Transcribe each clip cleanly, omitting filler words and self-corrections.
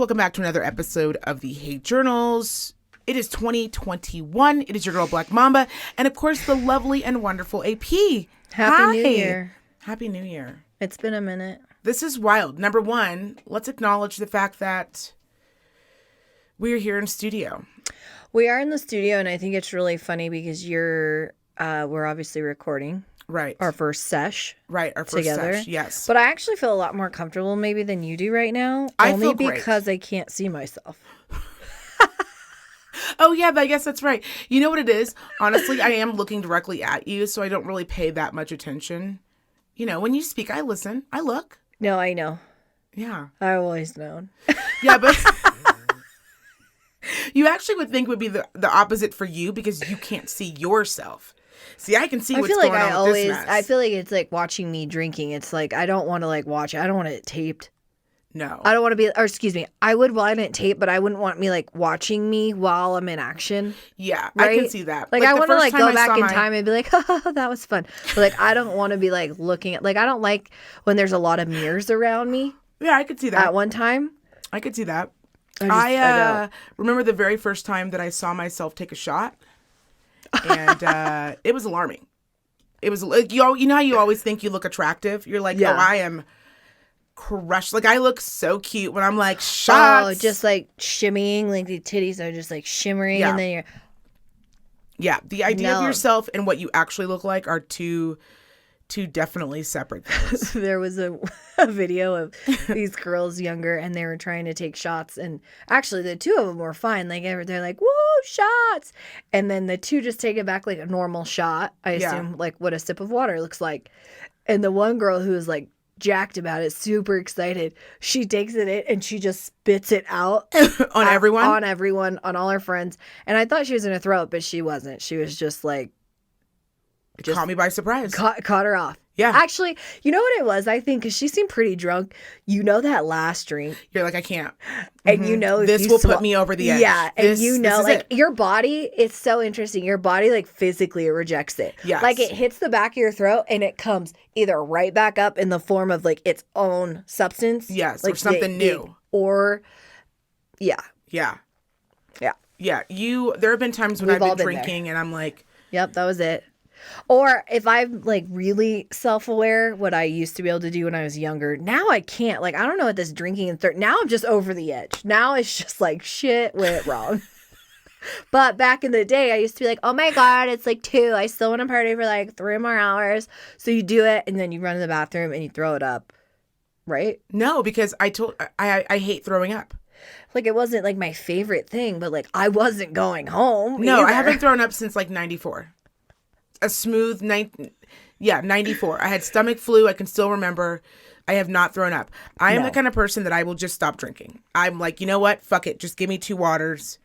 welcome back to another episode of the Hate Journals. It is 2021. It is your girl, Black Mamba, and of course, the lovely and wonderful AP. Happy New Year. Happy New Year. It's been a minute. This is wild. Number one, let's acknowledge the fact that we're here in studio. We are in the studio, and I think it's really funny because we're obviously recording. Right. Our first sesh. Right, our first together. sesh, yes. But I actually feel a lot more comfortable maybe than you do right now. I only feel great. because I can't see myself. Oh, yeah, I guess that's right. You know what it is? Honestly, I am looking directly at you, so I don't really pay that much attention. You know, when you speak, I listen. I look. No, I know. Yeah. I've always known. Yeah, but you actually would think would be the opposite for you because you can't see yourself. See, I can see what's going on with this mess. I feel like it's like watching me drinking. It's like I don't want to like watch it. I don't want it taped. No. I don't want to be, or excuse me, I would want it taped, but I wouldn't want me like watching me while I'm in action. Yeah, right? I can see that. Like I want to like go back in time and be like, oh, that was fun. But like I don't want to be like looking at, like I don't like when there's a lot of mirrors around me. Yeah, I could see that. At one time. I could see that. I remember the very first time that I saw myself take a shot. And it was alarming. It was like, you know how you always think you look attractive? You're like, oh, I am crushed. Like, I look so cute when I'm like, shots. Oh, just like shimmying, like the titties are just like shimmering. Yeah. And then you're. Yeah, the idea of yourself and what you actually look like are two definitely separate things. There was a video of these girls younger and they were trying to take shots, and actually the two of them were fine. Like they're like, woo, shots. And then the two just take it back like a normal shot. I assume like what a sip of water looks like. And the one girl who was like jacked about it, super excited, she takes it in and she just spits it out on everyone? On everyone, on all her friends. And I thought she was going to throw it, but she wasn't. She was just like, caught me by surprise. Caught her off. Yeah. Actually, you know what it was, I think, because she seemed pretty drunk. You know that last drink. You're like, I can't. And you know if this will put me over the edge. Yeah. And you know, like, it. your body, it's so interesting. Your body, like, physically rejects it. Yes. Like, it hits the back of your throat and it comes either right back up in the form of, like, its own substance. Yes, like or something new. Or, Yeah. Yeah. There have been times when I've been drinking and I'm like. Yep, that was it. Or if I'm like really self-aware, what I used to be able to do when I was younger, now I can't. Like, I don't know what this drinking and now I'm just over the edge. Now it's just like shit went wrong. But back in the day, I used to be like, oh my God, it's like 2. I still want to party for like 3 more hours. So you do it and then you run to the bathroom and you throw it up. Right? No, because I hate throwing up. Like, it wasn't like my favorite thing, but like I wasn't going home. No, either. I haven't thrown up since like 94. A smooth 94. I had stomach flu. I can still remember. I have not thrown up. I am the kind of person that I will just stop drinking. I'm like, you know what? Fuck it. Just give me 2 waters.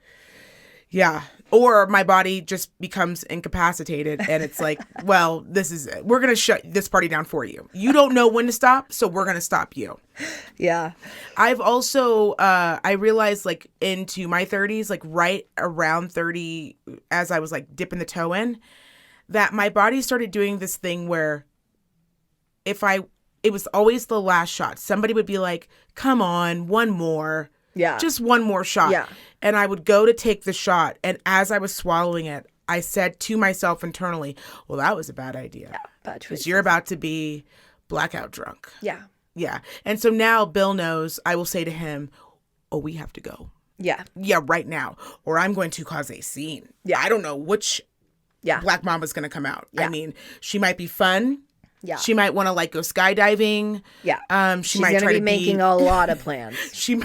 Yeah. Or my body just becomes incapacitated and it's like, well, this is it. We're going to shut this party down for you. You don't know when to stop, so we're going to stop you. Yeah. I've also, I realized like into my 30s, like right around 30, as I was like dipping the toe in, that my body started doing this thing where it was always the last shot. Somebody would be like, come on, one more. Yeah. Just one more shot. Yeah. And I would go to take the shot. And as I was swallowing it, I said to myself internally, well, that was a bad idea. Yeah, bad choice. Because you're about to be blackout drunk. Yeah. Yeah. And so now Bill knows, I will say to him, oh, we have to go. Yeah. Yeah, right now. Or I'm going to cause a scene. Yeah. I don't know which Black Mamba's going to come out. Yeah. I mean, she might be fun. Yeah. She might want to like go skydiving. Yeah. She's might try to making a lot of plans. She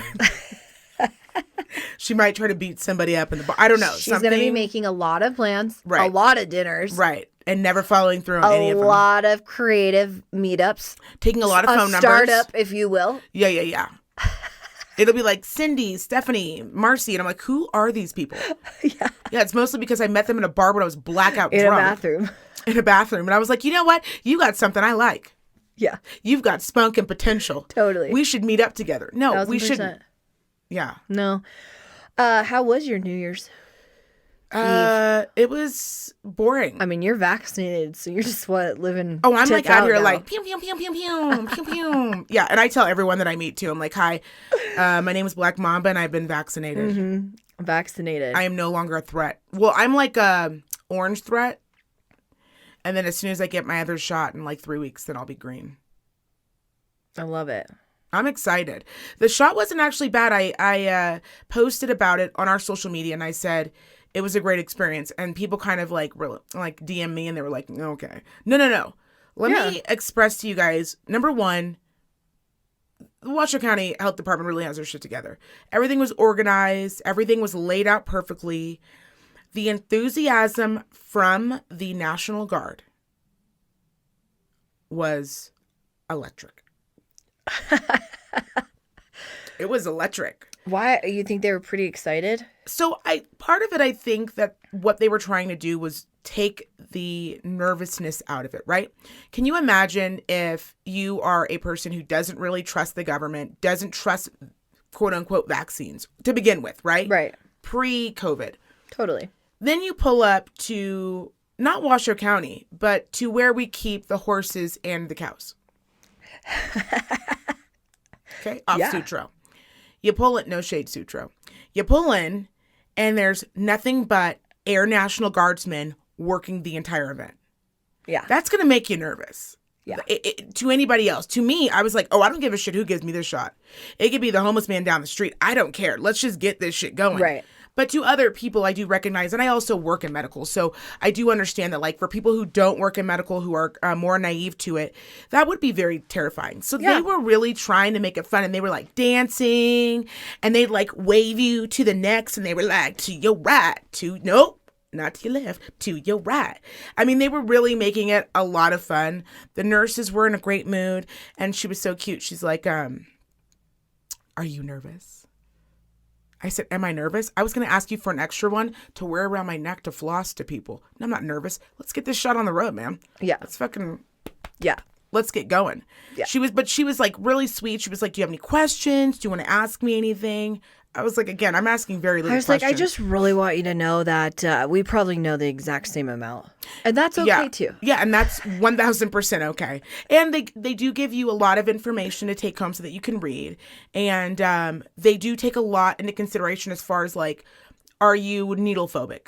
might try to beat somebody up in the bar. I don't know. She's going to be making a lot of plans. Right. A lot of dinners. Right. And never following through on any of them. A lot of creative meetups. Taking a lot of phone numbers. Startup, if you will. Yeah. It'll be like Cindy, Stephanie, Marcy. And I'm like, who are these people? Yeah. Yeah, it's mostly because I met them in a bar when I was blackout drunk. In a bathroom. And I was like, you know what? You got something I like. Yeah. You've got spunk and potential. Totally. We should meet up together. No, 1,000%. we shouldn't. Yeah. No. How was your New Year's? It was boring. I mean, you're vaccinated, so you're just living. Oh, I'm like out here now. like pew pew pew pew pew pew pew. Yeah, and I tell everyone that I meet too. I'm like, hi, my name is Black Mamba, and I've been vaccinated. Mm-hmm. Vaccinated. I am no longer a threat. Well, I'm like a orange threat, and then as soon as I get my other shot in like 3 weeks, then I'll be green. I love it. I'm excited. The shot wasn't actually bad. I posted about it on our social media, and I said it was a great experience. And people kind of like DM me, and they were like, okay. No. Let me express to you guys, number one, the Washoe County Health Department really has their shit together. Everything was organized. Everything was laid out perfectly. The enthusiasm from the National Guard was electric. It was electric. Why? You think they were pretty excited? So part of it, I think that what they were trying to do was take the nervousness out of it, right? Can you imagine if you are a person who doesn't really trust the government, doesn't trust quote unquote vaccines to begin with, right? Right. Pre-COVID. Totally. Then you pull up to not Washoe County, but to where we keep the horses and the cows. Okay, off Sutro. You pull it, no shade, Sutro. You pull in, and there's nothing but Air National Guardsmen working the entire event. Yeah. That's going to make you nervous. Yeah. To anybody else. To me, I was like, oh, I don't give a shit who gives me this shot. It could be the homeless man down the street. I don't care. Let's just get this shit going. Right. But to other people, I do recognize, and I also work in medical, so I do understand that, like, for people who don't work in medical, who are more naive to it, that would be very terrifying. So they were really trying to make it fun, and they were, like, dancing, and they'd, like, wave you to the next, and they were like, to your right, nope, not to your left, to your right. I mean, they were really making it a lot of fun. The nurses were in a great mood, and she was so cute. She's like, are you nervous? I said, am I nervous? I was going to ask you for an extra one to wear around my neck to floss to people. No, I'm not nervous. Let's get this shot on the road, man. Yeah. Let's get going. Yeah. She was like really sweet. She was like, do you have any questions? Do you want to ask me anything? I was like, again, I'm asking very little questions. I just really want you to know that we probably know the exact same amount. And that's okay, too. Yeah, and that's 1,000% okay. And they do give you a lot of information to take home so that you can read. And they do take a lot into consideration as far as, like, are you needle phobic?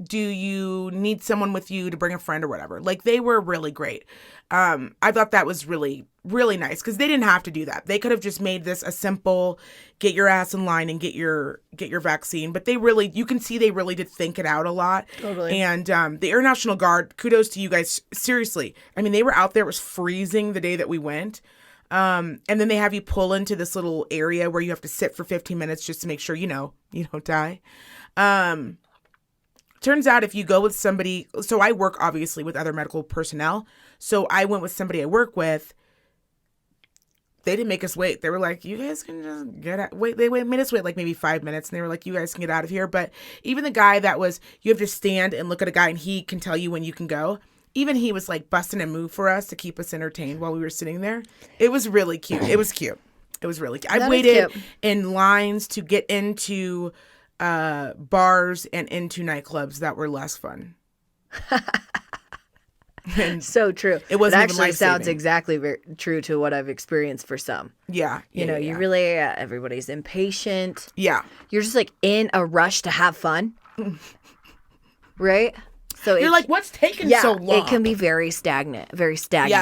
Do you need someone with you to bring a friend or whatever? Like, they were really great. I thought that was really, really nice because they didn't have to do that. They could have just made this a simple, get your ass in line and get your vaccine. But you can see they really did think it out a lot. Totally. And the Air National Guard, kudos to you guys. Seriously. I mean, they were out there. It was freezing the day that we went. And then they have you pull into this little area where you have to sit for 15 minutes just to make sure, you don't die. Turns out if you go with somebody, so I work obviously with other medical personnel. So I went with somebody I work with. They didn't make us wait. They were like, you guys can just get out. They made us wait like maybe 5 minutes. And they were like, you guys can get out of here. But even the guy you have to stand and look at a guy and he can tell you when you can go. Even he was like busting a move for us to keep us entertained while we were sitting there. It was really cute. It was cute. It was really cute. I waited in lines to get into bars and into nightclubs that were less fun. And so true. It wasn't actually even sounds exactly true to what I've experienced for some. Yeah. You really, everybody's impatient. Yeah. You're just like in a rush to have fun. Right? So you're like, what's taking so long? It can be very stagnant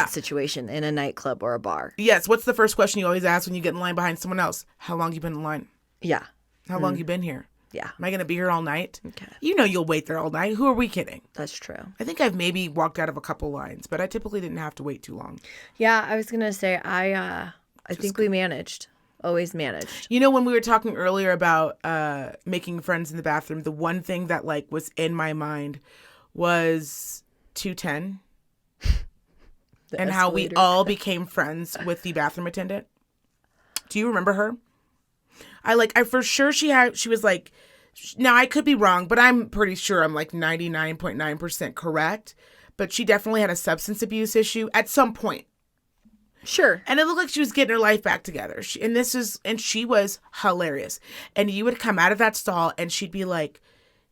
situation in a nightclub or a bar. Yes. What's the first question you always ask when you get in line behind someone else? How long you been in line? Yeah. How long you been here? Yeah. Am I going to be here all night? Okay. You'll wait there all night. Who are we kidding? That's true. I think I've maybe walked out of a couple lines, but I typically didn't have to wait too long. Yeah, I was going to say, I think we managed. Always managed. When we were talking earlier about making friends in the bathroom, the one thing that like was in my mind was 210 and how we all became friends with the bathroom attendant. Do you remember her? I for sure she was like, now I could be wrong, but I'm pretty sure I'm like 99.9% correct. But she definitely had a substance abuse issue at some point. Sure. And it looked like she was getting her life back together. She was hilarious. And you would come out of that stall and she'd be like,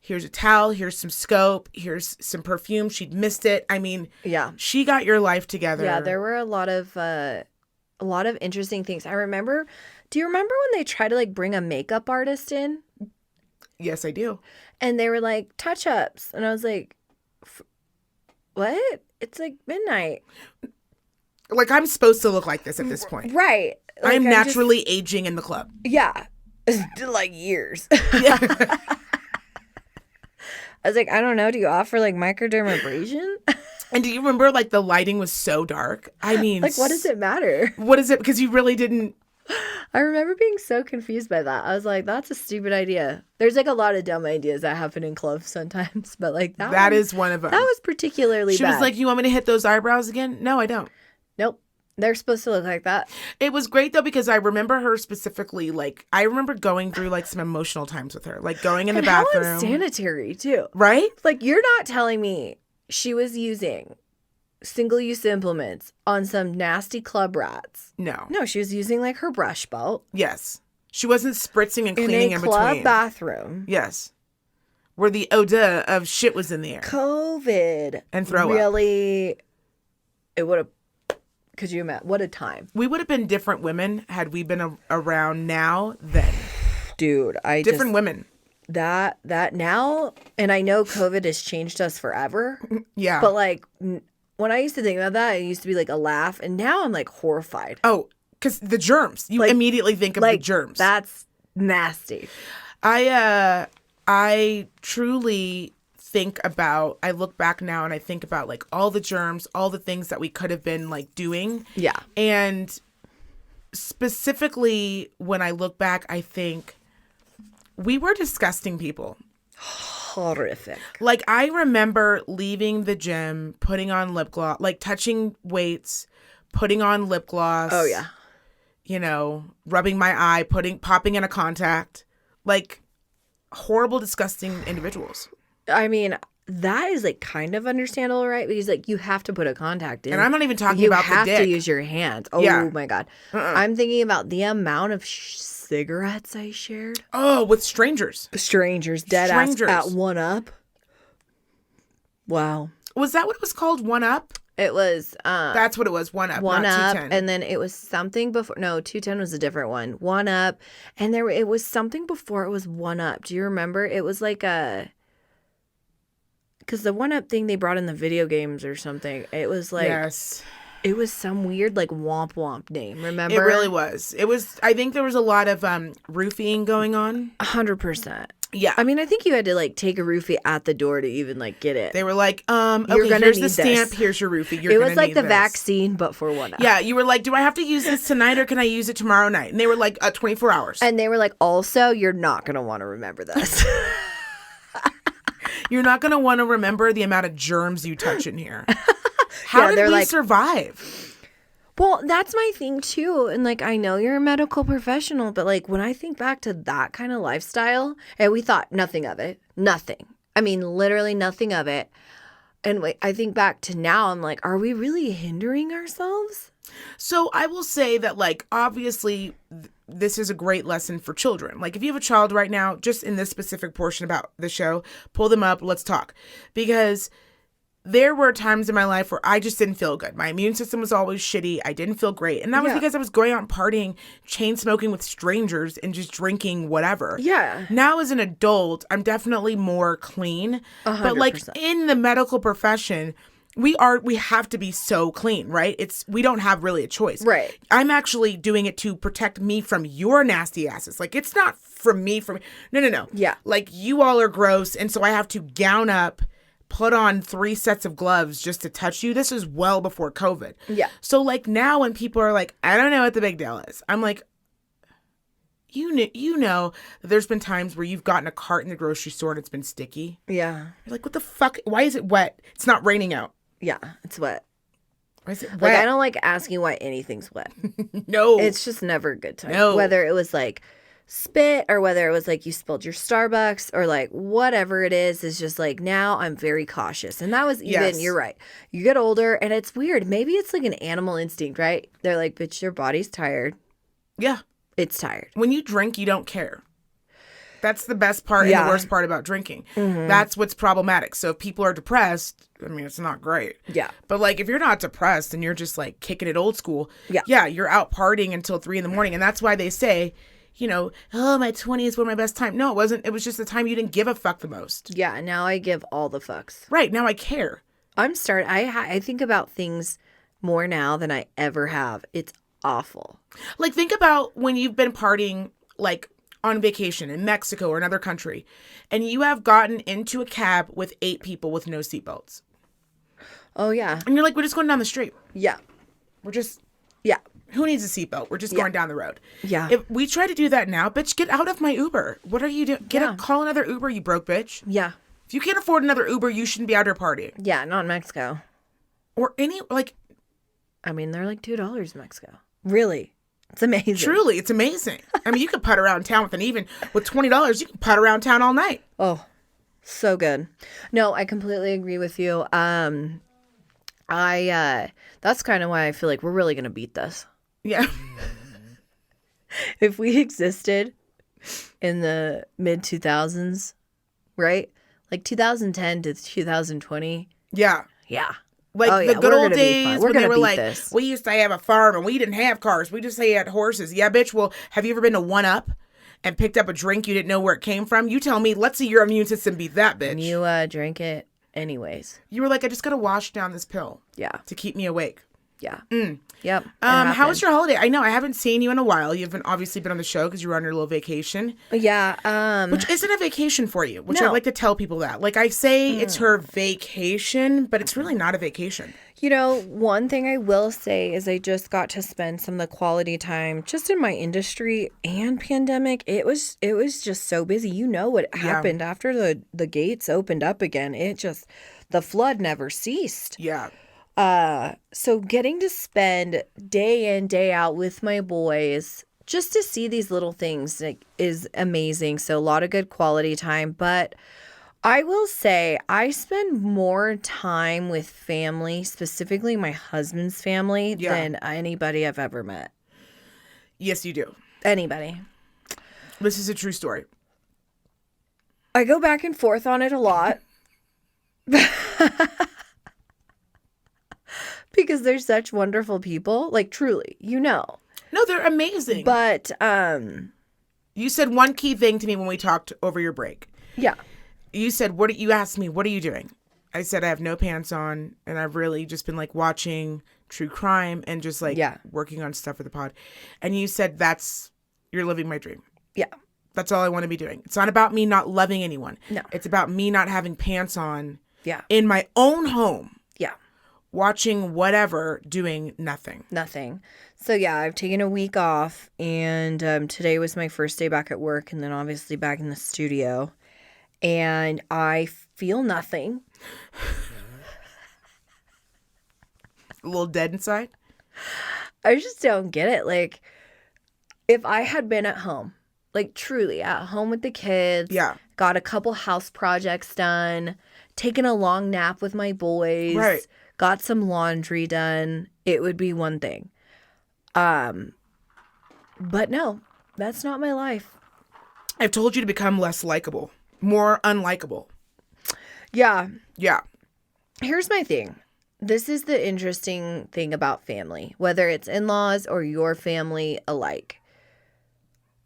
Here's a towel. Here's some scope. Here's some perfume. She'd missed it. I mean, Yeah. she got your life together. Yeah, there were a lot of interesting things. I remember, do you remember when they tried to like bring a makeup artist in? Yes, I do. And they were like, touch-ups. And I was like, what? It's like midnight. Like, I'm supposed to look like this at this point. Right. Like, I'm naturally aging in the club. Yeah. Like years. Yeah. I was like, I don't know. Do you offer like microdermabrasion? And do you remember, like, the lighting was so dark? I mean... Like, what does it matter? What is it? Because you really didn't... I remember being so confused by that. I was like, that's a stupid idea. There's like a lot of dumb ideas that happen in clubs sometimes, but like that is one of them. That was particularly She bad. was like, you want me to hit those eyebrows again? No, I don't. Nope. They're supposed to look like that. It was great, though, because I remember her specifically, like, I remember going through, like, some emotional times with her. Like, going in the bathroom. How unsanitary, too. Right? Like, you're not telling me she was using single-use implements on some nasty club rats. No. No, she was using, like, her brush belt. Yes. She wasn't spritzing and cleaning in between. In a club bathroom. Yes. Where the odor of shit was in the air. COVID. And throw really, up. It would have, could you imagine? What a time. We would have been different women had we been around now then. Dude, different women. That now, and I know COVID has changed us forever. Yeah. But like, when I used to think about that, it used to be like a laugh, and now I'm like horrified. Oh, because the germs. You immediately think of the germs. That's nasty. I truly think about, I look back now and I think about like all the germs, all the things that we could have been like doing. Yeah. And specifically when I look back, I think we were disgusting people. Horrific. Like, I remember leaving the gym, putting on lip gloss, like touching weights, putting on lip gloss. Oh, yeah. You know, rubbing my eye, popping in a contact. Like, horrible, disgusting individuals. I mean, that is like kind of understandable, right? Because like you have to put a contact in. And I'm not even talking about the dick. You have to use your hands. Oh, yeah. My God. I'm thinking about the amount of cigarettes I shared. Oh, with strangers. Strangers. Dead ass at 1-Up. Wow. Was that what it was called? 1-Up? It was. That's what it was. 1-Up, not 210. And then it was something before. No, 210 was a different one. 1-Up. And it was something before it was 1-Up. Do you remember? It was like a. Because the 1-Up thing they brought in the video games or something. It was like. Yes. It was some weird like womp womp name. Remember? It really was. It was. I think there was a lot of roofing going on. 100%. Yeah. I mean, I think you had to like take a roofie at the door to even like get it. They were like, okay, here's the stamp, here's your roofie. It was like the vaccine, but for 1-Up. Yeah, you were like, do I have to use this tonight or can I use it tomorrow night? And they were like, 24 hours. And they were like, also, you're not going to want to remember this. You're not going to want to remember the amount of germs you touch in here. How did we survive? Well, that's my thing too. And like, I know you're a medical professional, but like when I think back to that kind of lifestyle, and we thought nothing of it, nothing. I mean, literally nothing of it. And I think back to now, I'm like, are we really hindering ourselves? So I will say that like, obviously this is a great lesson for children. Like if you have a child right now, just in this specific portion about the show, pull them up, let's talk. Because there were times in my life where I just didn't feel good. My immune system was always shitty. I didn't feel great. And that was because I was going out and partying, chain smoking with strangers and just drinking whatever. Yeah. Now as an adult, I'm definitely more clean. 100%. But like in the medical profession, we have to be so clean, right? We don't have really a choice. Right. I'm actually doing it to protect me from your nasty asses. Like it's not from me. No. Yeah. Like you all are gross. And so I have to gown up, put on 3 sets of gloves just to touch you. This is well before COVID. Yeah. So like now when people are like, I don't know what the big deal is. I'm like, you know that there's been times where you've gotten a cart in the grocery store and it's been sticky. Yeah. You're like, what the fuck? Why is it wet? It's not raining out. Yeah, it's wet. Why is it wet? Like I don't like asking why anything's wet. No. It's just never a good time. No. Whether it was like spit or whether it was like you spilled your Starbucks or like whatever it is just like now I'm very cautious. And that was even, you're right. You get older and it's weird. Maybe it's like an animal instinct, right? They're like, bitch, your body's tired. Yeah. It's tired. When you drink, you don't care. That's the best part and the worst part about drinking. That's what's problematic. So if people are depressed, I mean, it's not great. Yeah. But like, if you're not depressed and you're just like kicking it old school, you're out partying until 3 a.m. And that's why they say, you know, oh, my 20s were my best time. No, it wasn't. It was just the time you didn't give a fuck the most. Yeah. Now I give all the fucks. Right. Now I care. I think about things more now than I ever have. It's awful. Like, think about when you've been partying, like, on vacation in Mexico or another country, and you have gotten into a cab with 8 people with no seatbelts. Oh, yeah. And you're like, we're just going down the street. Yeah. We're just... Yeah. Who needs a seatbelt? We're just going down the road. Yeah. If we try to do that now, bitch, get out of my Uber. What are you doing? Call another Uber, you broke bitch. Yeah. If you can't afford another Uber, you shouldn't be out here partying. Yeah, not in Mexico. Or any, like... I mean, they're like $2 in Mexico. Really? It's amazing. Truly, it's amazing. I mean, you could putt around town with $20, you can putt around town all night. Oh, so good. No, I completely agree with you. That's kind of why I feel like we're really going to beat this. Yeah. If we existed in the mid 2000s, right? Like 2010 to 2020. Yeah. Yeah. Like the good old days when they were like, this. We used to have a farm and we didn't have cars. We just had horses. Yeah, bitch. Well, have you ever been to 1-Up and picked up a drink you didn't know where it came from? You tell me. Let's see your immune system beat that, bitch. And you drank it anyways. You were like, I just got to wash down this pill. Yeah. To keep me awake. Yeah. Yep. How was your holiday? I know I haven't seen you in a while. You've obviously been on the show because you were on your little vacation. Yeah. Which isn't a vacation for you, which No. I like to tell people that. Like I say it's her vacation, but it's really not a vacation. You know, one thing I will say is I just got to spend some of the quality time just in my industry and pandemic. It was just so busy. You know what happened after the gates opened up again. The flood never ceased. Yeah. So getting to spend day in, day out with my boys, just to see these little things is amazing. So a lot of good quality time. But I will say I spend more time with family, specifically my husband's family, than anybody I've ever met. Yes, you do. Anybody. This is a true story. I go back and forth on it a lot. Because they're such wonderful people. Like, truly, you know. No, they're amazing. But, you said one key thing to me when we talked over your break. Yeah. You said, you asked me, what are you doing? I said, I have no pants on, and I've really just been, like, watching true crime and just, like, working on stuff for the pod. And you said, you're living my dream. Yeah. That's all I want to be doing. It's not about me not loving anyone. No. It's about me not having pants on Yeah. in my own home. Yeah. Watching whatever, doing nothing. Nothing. So, yeah, I've taken a week off, and today was my first day back at work, and then obviously back in the studio. And I feel nothing. A little dead inside? I just don't get it. Like, if I had been at home, like truly at home with the kids, got a couple house projects done, taken a long nap with my boys, got some laundry done, it would be one thing. But no, that's not my life. I've told you to become less likable, more unlikable. Yeah. Yeah. Here's my thing. This is the interesting thing about family, whether it's in-laws or your family alike.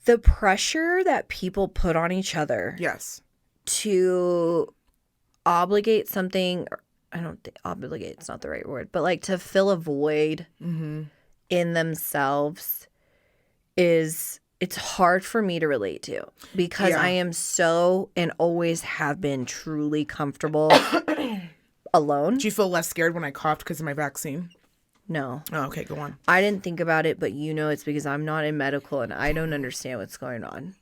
The pressure that people put on each other. Yes. To obligate something, I don't think obligate's not the right word, but like to fill a void in themselves it's hard for me to relate to because I am so and always have been truly comfortable alone. Do you feel less scared when I coughed because of my vaccine? No. Oh, okay, go on. I didn't think about it, but you know it's because I'm not in medical and I don't understand what's going on.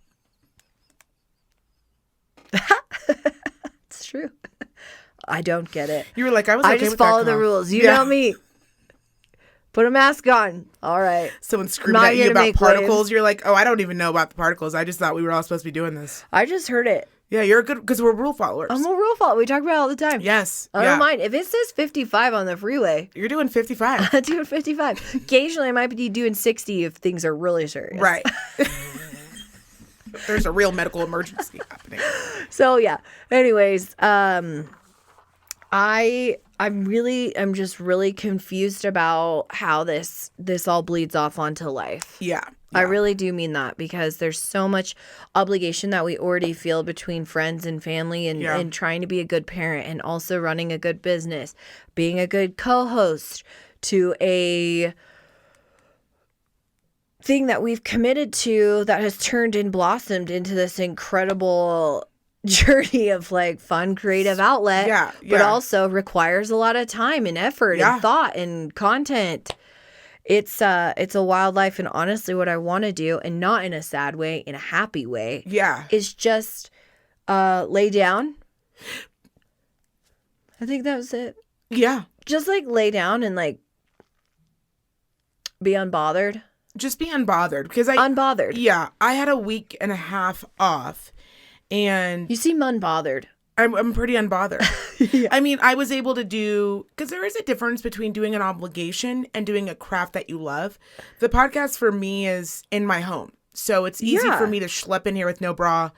It's true. I don't get it. You were like, I just follow the rules. You know me. Put a mask on. All right. Someone screamed at you about particles. Waves. You're like, oh, I don't even know about the particles. I just thought we were all supposed to be doing this. I just heard it. Yeah, you're good because we're rule followers. I'm a rule follower. We talk about it all the time. Yes. I don't mind. If it says 55 on the freeway. You're doing 55. I'm doing 55. Occasionally, I might be doing 60 if things are really serious. Right. There's a real medical emergency happening. So yeah. Anyways, I'm just really confused about how this all bleeds off onto life. Yeah. I really do mean that, because there's so much obligation that we already feel between friends and family, and trying to be a good parent, and also running a good business, being a good co-host to a thing that we've committed to that has turned and blossomed into this incredible journey of like fun creative outlet, but also requires a lot of time and effort and thought and content. It's a wild life, and honestly what I want to do, and not in a sad way, in a happy way, is just lay down. I think that was it. Just like lay down and like be unbothered. Just be unbothered, because unbothered. I had a week and a half off, and you seem unbothered. I'm pretty unbothered. I mean, I was able to do, because there is a difference between doing an obligation and doing a craft that you love. The podcast for me is in my home, so it's easy for me to schlep in here with no bra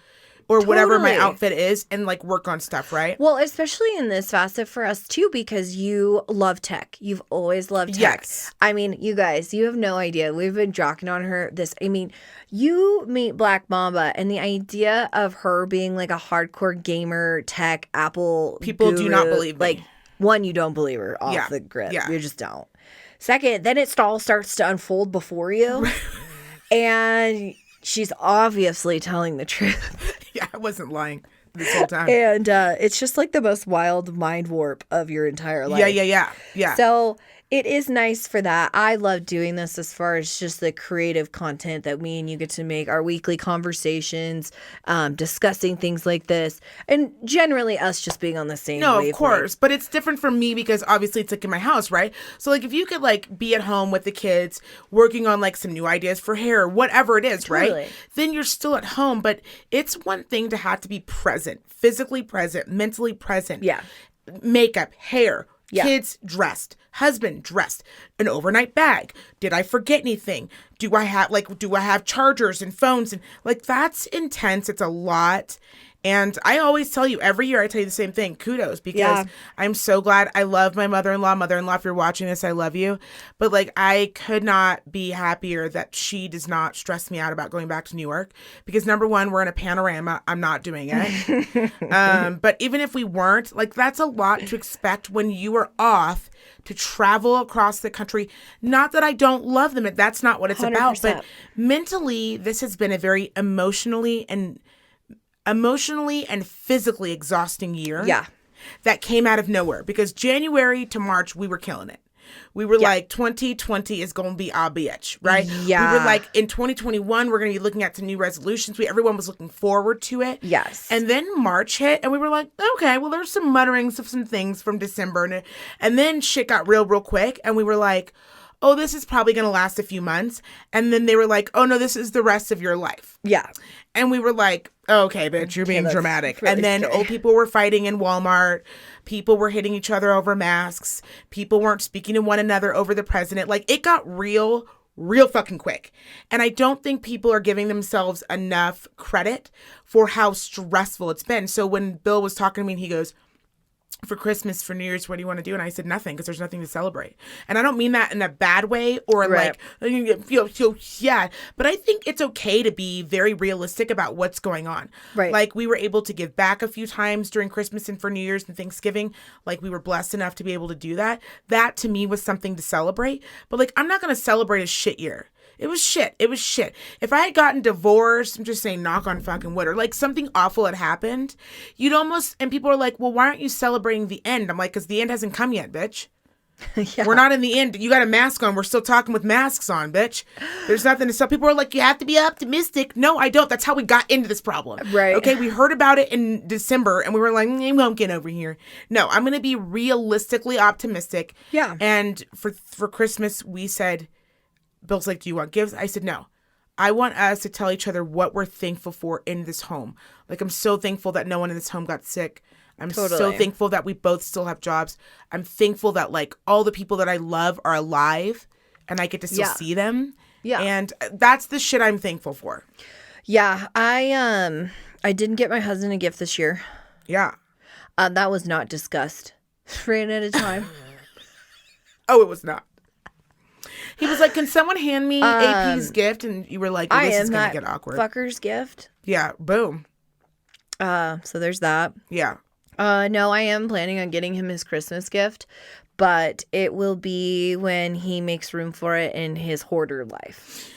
or whatever my outfit is and like work on stuff, right? Well, especially in this facet for us too, because you love tech. You've always loved tech. Yes. I mean, you guys, you have no idea. We've been jockeying on her this. I mean, you meet Black Mamba, and the idea of her being like a hardcore gamer, tech, Apple people guru, do not believe me. Like, one, you don't believe her off the grip. You just don't. Second, then it all starts to unfold before you. And she's obviously telling the truth. Yeah, I wasn't lying this whole time. And it's just like the most wild mind warp of your entire life. Yeah. So it is nice for that. I love doing this as far as just the creative content that me and you get to make, our weekly conversations, discussing things like this, and generally us just being on the same wavelength. Of course. But it's different for me because obviously it's like in my house, right? So like if you could like be at home with the kids working on like some new ideas for hair, whatever it is, right? Then you're still at home. But it's one thing to have to be present, physically present, mentally present. Yeah. Makeup, hair, kids dressed, husband dressed, an overnight bag. Did I forget anything? Do I have chargers and phones? And like, that's intense. It's a lot. And I always tell you, every year I tell you the same thing, kudos, because I'm so glad. I love my mother-in-law, if you're watching this, I love you. But like, I could not be happier that she does not stress me out about going back to New York, because number one, we're in a panorama. I'm not doing it. But even if we weren't, like, that's a lot to expect when you are off to travel across the country. Not that I don't love them. That's not what it's 100%. About. But mentally, this has been a very emotionally and physically exhausting year. Yeah. That came out of nowhere, because January to March, we were killing it. We were like, 2020 is going to be our bitch, right? Yeah. We were like, in 2021, we're going to be looking at some new resolutions. Everyone was looking forward to it. Yes. And then March hit, and we were like, okay, well, there's some mutterings of some things from December. And then shit got real quick, and we were like, oh, this is probably going to last a few months. And then they were like, oh, no, this is the rest of your life. Yeah. And we were like, okay, bitch, you're being dramatic. Really, and then old people were fighting in Walmart. People were hitting each other over masks. People weren't speaking to one another over the president. Like, it got real fucking quick. And I don't think people are giving themselves enough credit for how stressful it's been. So when Bill was talking to me, and he goes, for Christmas, for New Year's, what do you want to do? And I said, nothing, because there's nothing to celebrate. And I don't mean that in a bad way or like, yeah. But I think it's okay to be very realistic about what's going on. Right. Like, we were able to give back a few times during Christmas and for New Year's and Thanksgiving. Like, we were blessed enough to be able to do that. That, to me, was something to celebrate. But, like, I'm not going to celebrate a shit year. It was shit. If I had gotten divorced, I'm just saying, knock on fucking wood, or like something awful had happened, you'd almost, and people are like, well, why aren't you celebrating the end? I'm like, because the end hasn't come yet, bitch. We're not in the end. You got a mask on. We're still talking with masks on, bitch. There's nothing to sell. People are like, you have to be optimistic. No, I don't. That's how we got into this problem. Right. Okay, we heard about it in December, and we were like, we won't get over here. No, I'm going to be realistically optimistic. Yeah. And for Christmas, we said, Bill's like, do you want gifts? I said, no. I want us to tell each other what we're thankful for in this home. Like, I'm so thankful that no one in this home got sick. I'm so thankful that we both still have jobs. I'm thankful that, like, all the people that I love are alive and I get to still see them. Yeah. And that's the shit I'm thankful for. Yeah, I didn't get my husband a gift this year. Yeah. That was not discussed. Ran out of time. Oh, it was not. He was like, "Can someone hand me AP's gift?" And you were like, well, "This is gonna get awkward." Fucker's gift. Yeah. Boom. So there's that. Yeah. No, I am planning on getting him his Christmas gift, but it will be when he makes room for it in his hoarder life.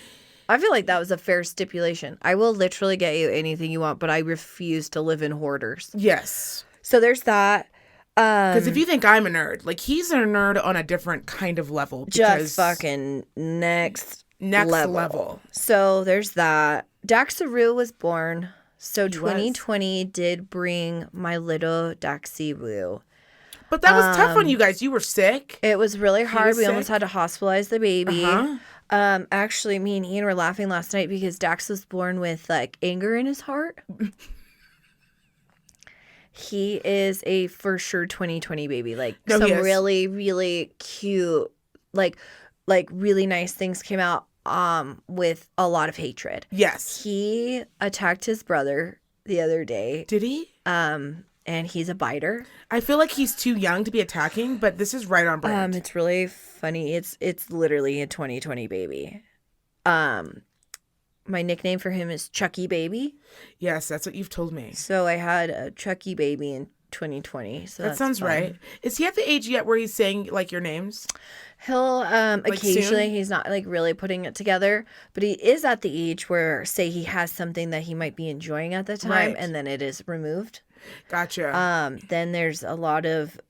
I feel like that was a fair stipulation. I will literally get you anything you want, but I refuse to live in hoarders. Yes. So there's that. Because if you think I'm a nerd, like he's a nerd on a different kind of level. Just fucking next level. So there's that. Daxaru was born. So He 2020 did bring my little Daxaru. But that was tough on you guys. You were sick. It was really hard. was We almost sick? had to hospitalize the baby. Uh-huh. Actually, me and Ian were laughing last night because Dax was born with like anger in his heart. He is a for sure 2020 baby. Like No, some he is. really, really cute, like really nice things came out with a lot of hatred. Yes. He attacked his brother the other day. Did he? And he's a biter. I feel like he's too young to be attacking, but this is right on brand. It's really funny. It's literally a 2020 baby. My nickname for him is Chucky Baby. Yes, that's what you've told me. So I had a Chucky Baby in 2020. So That sounds fun. right. Is he at the age yet where he's saying like your names? He'll occasionally, soon? he's not like really putting it together, but he is at the age where say he has something that he might be enjoying at the time, Right. and then it is removed. Gotcha. Then there's a lot of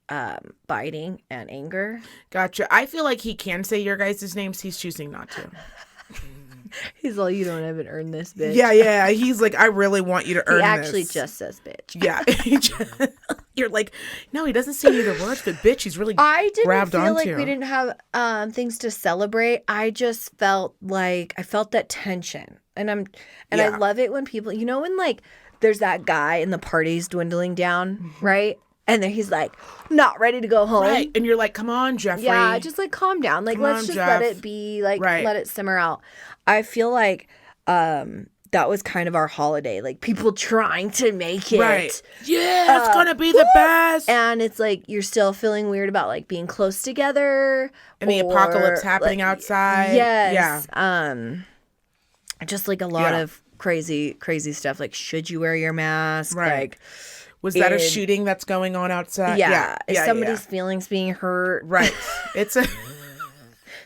biting and anger. Gotcha. I feel like he can say your guys' names. He's choosing not to. He's all, you don't even earn this, bitch. Yeah. He's like, I really want you to earn He actually this. just says bitch. Yeah. You're like, no, he doesn't say either words, but bitch, he's really I didn't grabbed feel onto. like we didn't have things to celebrate. I just felt like I felt that tension, and I Yeah. love it when people, you know, when like there's that guy and the party's dwindling down, right? And then he's like not ready to go home. Right. And you're like, come on, Jeffrey. Yeah, just like calm down. Like Come let's on, just Jeff. let it be. Like Right. let it simmer out. I feel like that was kind of our holiday. Like people trying to make it. Right. Yeah, it's going to be the best. And it's like you're still feeling weird about like being close together. And the apocalypse happening like, outside. Yes. Yeah. Just like a lot Yeah. of crazy stuff. Like, should you wear your mask? Right. Like, Was that a in- shooting that's going on outside? yeah. Is Yeah, somebody's feelings being hurt? Right. It's a...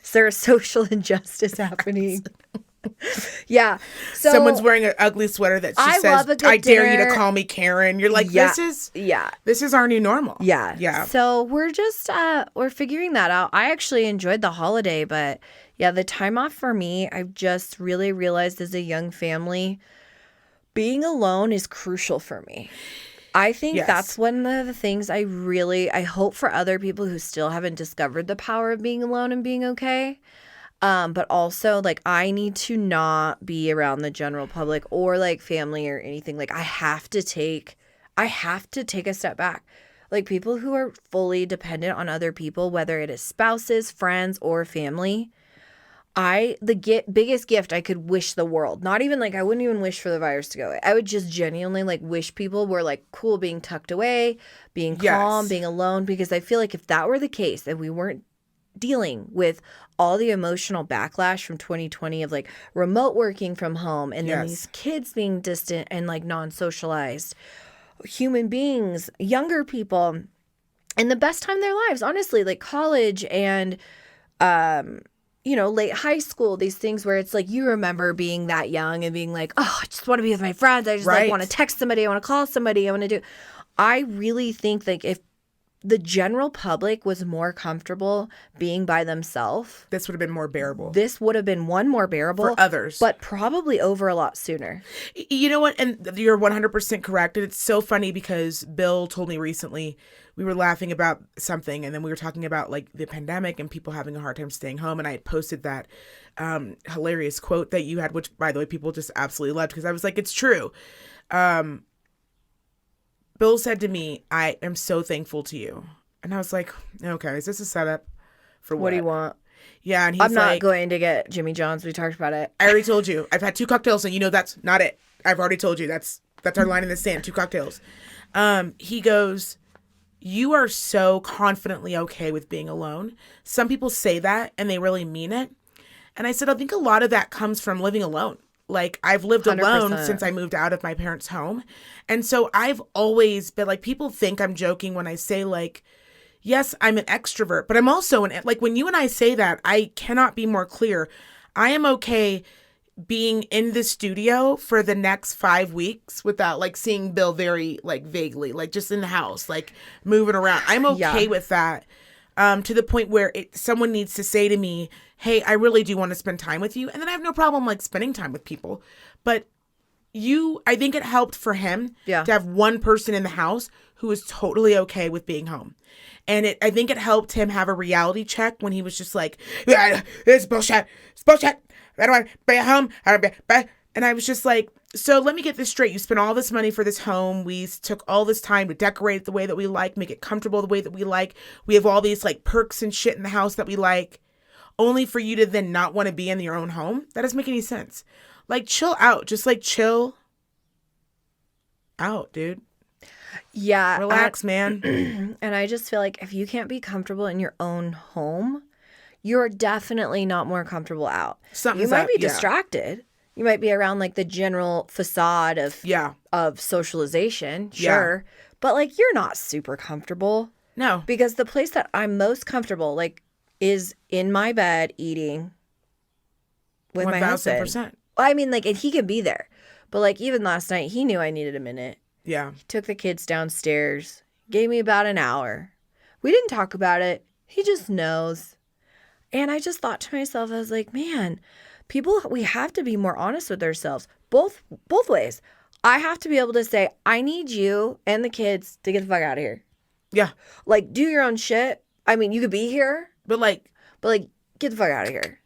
Is there a social injustice happening? Yeah. So Someone's wearing an ugly sweater that I says, love a good I dare you to dinner. call me Karen. You're like, Yeah. this is our new normal. Yeah. Yeah. So we're just we're figuring that out. I actually enjoyed the holiday, but yeah, the time off for me, I've just really realized as a young family, being alone is crucial for me. I think Yes. that's one of the things I hope for other people who still haven't discovered the power of being alone and being okay. But also like I need to not be around the general public or like family or anything. Like I have to take a step back. Like people who are fully dependent on other people, whether it is spouses, friends, or family. Biggest gift I could wish the world, not even like I wouldn't even wish for the virus to go away. I would just genuinely like wish people were like cool being tucked away, being calm, Yes. being alone, because I feel like if that were the case and we weren't dealing with all the emotional backlash from 2020 of like remote working from home and then Yes. these kids being distant and like non-socialized human beings, younger people, and the best time of their lives, honestly, like college and late high school, these things where it's like you remember being that young and being like, oh, I just want to be with my friends. I just like Right. want to text somebody. I want to call somebody. I want to do. I really think like if the general public was more comfortable being by themselves, This would have been more bearable. this would have been one more bearable For others. but probably over a lot sooner. You know what? And you're 100% correct. And it's so funny because Bill told me recently, we were laughing about something and then we were talking about like the pandemic and people having a hard time staying home. And I had posted that hilarious quote that you had, which by the way, people just absolutely loved because I was like, it's true. Bill said to me, I am so thankful to you. And I was like, okay, is this a setup for what? What do you want? Yeah, and he's I'm not like, going to get Jimmy John's. We talked about it. I already told you. I've had 2 cocktails, and you know that's not it. I've already told you. That's our line in the sand. 2 cocktails. He goes, you are so confidently okay with being alone. Some people say that, and they really mean it. And I said, I think a lot of that comes from living alone. Like, I've lived alone 100%. since I moved out of my parents' home. And so I've always been like, people think I'm joking when I say, like, yes, I'm an extrovert, but I'm also like, when you and I say that, I cannot be more clear. I am okay being in the studio for the next 5 weeks without like seeing Bill very like vaguely, like just in the house, like moving around. I'm okay with that. To the point where someone needs to say to me, hey, I really do want to spend time with you. And then I have no problem like spending time with people. But I think it helped for him to have one person in the house who was totally okay with being home. And I think it helped him have a reality check when he was just like, this is bullshit. It's bullshit. I don't want to be at home. And I was just like, so let me get this straight. You spent all this money for this home. We took all this time to decorate it the way that we like, make it comfortable the way that we like. We have all these like perks and shit in the house that we like, only for you to then not want to be in your own home. That doesn't make any sense. Like, chill out. Just like chill out, dude. Yeah. Relax, man. And I just feel like if you can't be comfortable in your own home, you're definitely not more comfortable out. Something's you might up, be yeah. distracted. You might be around like the general facade of socialization, sure. Yeah. But like, you're not super comfortable. No. Because the place that I'm most comfortable like is in my bed eating with my husband. 1,000%. I mean, like, and he can be there. But like, even last night, he knew I needed a minute. Yeah. He took the kids downstairs, gave me about an hour. We didn't talk about it. He just knows. And I just thought to myself, I was like, man, we have to be more honest with ourselves. Both ways. I have to be able to say, I need you and the kids to get the fuck out of here. Yeah. Like, do your own shit. I mean, you could be here. But like, get the fuck out of here.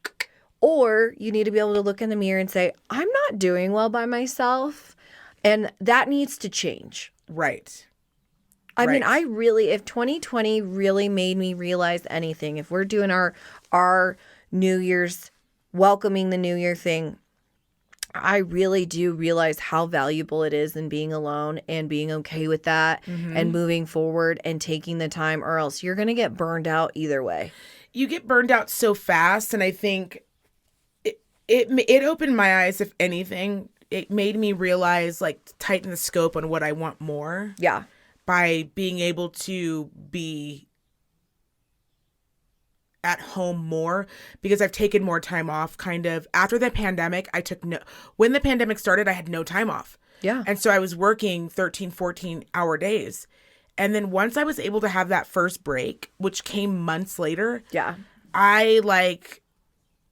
Or you need to be able to look in the mirror and say, I'm not doing well by myself. And that needs to change. Right. I mean, if 2020 really made me realize anything, if we're doing our New Year's, welcoming the New Year thing, I really do realize how valuable it is in being alone and being okay with that and moving forward and taking the time, or else you're going to get burned out either way. You get burned out so fast, and I think it opened my eyes, if anything. It made me realize, like, tighten the scope on what I want more. Yeah. By being able to be at home more, because I've taken more time off kind of after the pandemic. When the pandemic started, I had no time off. Yeah. And so I was working 13, 14 hour days. And then once I was able to have that first break, which came months later, I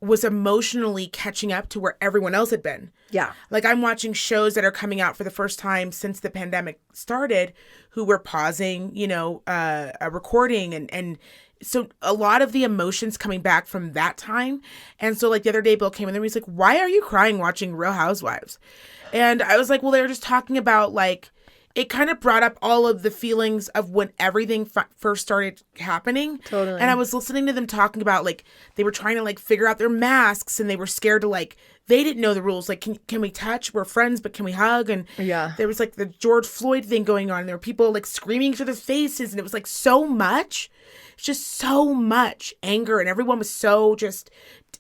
was emotionally catching up to where everyone else had been. Yeah. Like, I'm watching shows that are coming out for the first time since the pandemic started, who were pausing, a recording. And so a lot of the emotions coming back from that time. And so like the other day, Bill came in there and he's like, why are you crying watching Real Housewives? And I was like, well, they were just talking about like, it kind of brought up all of the feelings of when everything first started happening. Totally. And I was listening to them talking about like, they were trying to like figure out their masks, and they were scared to like, they didn't know the rules. Like, can we touch? We're friends, but can we hug? And there was like the George Floyd thing going on. There were people like screaming to their faces, and it was like so much, just so much anger. And everyone was so just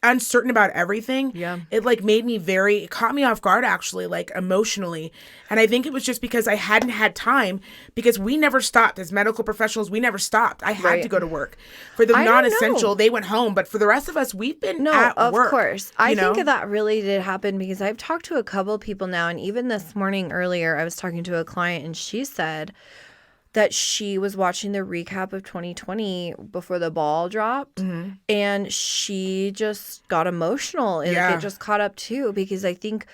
uncertain about everything. Yeah. It like it caught me off guard, actually, like emotionally. And I think it was just because I hadn't had time, because we never stopped as medical professionals. We never stopped. I had to go to work. For the non-essential, they went home. But for the rest of us, we've been at work. Of course. I think that really did happen, because I've talked to a couple of people now. And even this morning earlier, I was talking to a client, and she said that she was watching the recap of 2020 before the ball dropped, and she just got emotional. And it just caught up too, because I think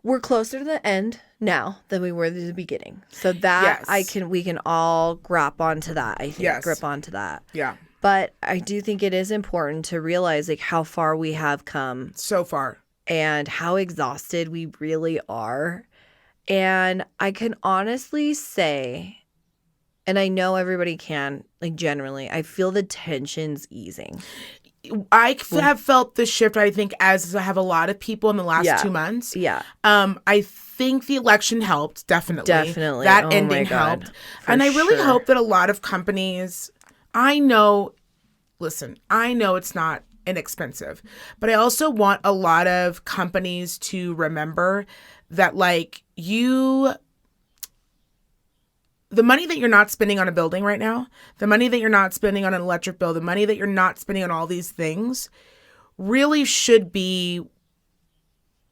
we're closer to the end now than we were at the beginning. So that we can all grip onto that. I think grip onto that. Yeah. But I do think it is important to realize like how far we have come. So far. And how exhausted we really are. And I can honestly say and I know everybody can, like, generally, I feel the tension's easing. I have felt the shift, I think, as I have a lot of people in the last 2 months. Yeah. I think the election helped, definitely. Definitely. That Oh ending my God. helped. And I really sure. hope that a lot of companies, I know it's not inexpensive, but I also want a lot of companies to remember that, like, the money that you're not spending on a building right now, the money that you're not spending on an electric bill, the money that you're not spending on all these things really should be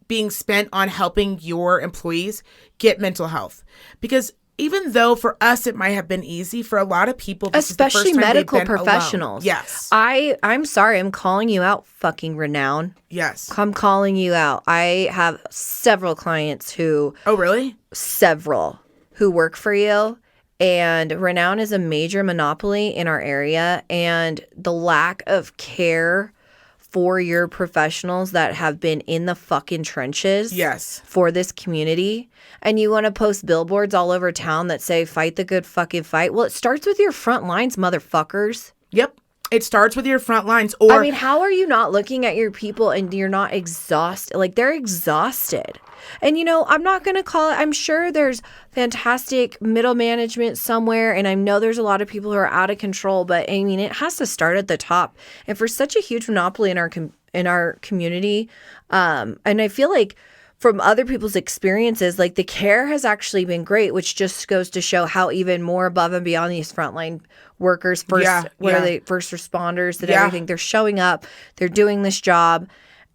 being spent on helping your employees get mental health. Because even though for us it might have been easy, for a lot of people, this especially is the first time medical they've been professionals. Alone. Yes. I'm sorry, I'm calling you out, fucking Renown. Yes. I'm calling you out. I have several clients who Oh, really? Several who work for you. And Renown is a major monopoly in our area, and the lack of care for your professionals that have been in the fucking trenches Yes. for this community, and you want to post billboards all over town that say fight the good fucking fight. Well, it starts with your front lines, motherfuckers. Yep. It starts with your front lines. Or I mean, how are you not looking at your people and you're not exhausted? Like, they're exhausted. And, you know, I'm not going to call it, I'm sure there's fantastic middle management somewhere. And I know there's a lot of people who are out of control. But, I mean, it has to start at the top. And for such a huge monopoly in our community, and I feel like from other people's experiences, like, the care has actually been great, which just goes to show how even more above and beyond these frontline workers, first responders and everything, they're showing up, they're doing this job,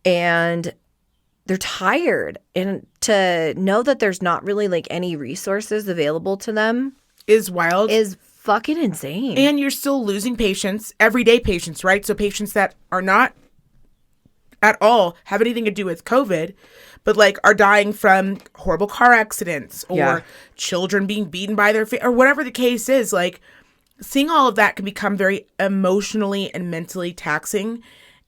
and they're tired. And to know that there's not really like any resources available to them is wild. Is fucking insane. And you're still losing patients, everyday patients, right? So patients that are not at all have anything to do with COVID, but like are dying from horrible car accidents or children being beaten by their or whatever the case is. Like, seeing all of that can become very emotionally and mentally taxing.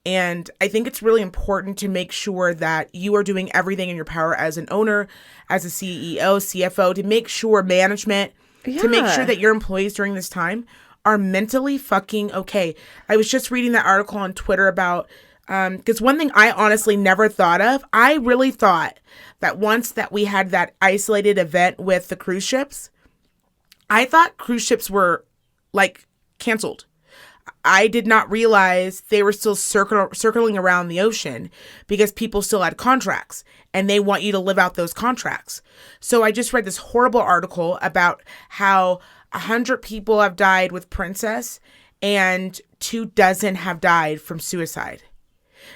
And I think it's really important to make sure that you are doing everything in your power as an owner, as a CEO, CFO, to make sure management, to make sure that your employees during this time are mentally fucking okay. I was just reading that article on Twitter about, because one thing I honestly never thought of, I really thought that once that we had that isolated event with the cruise ships, I thought cruise ships were like canceled. I did not realize they were still circling around the ocean because people still had contracts and they want you to live out those contracts. So I just read this horrible article about how 100 people have died with Princess and 24 have died from suicide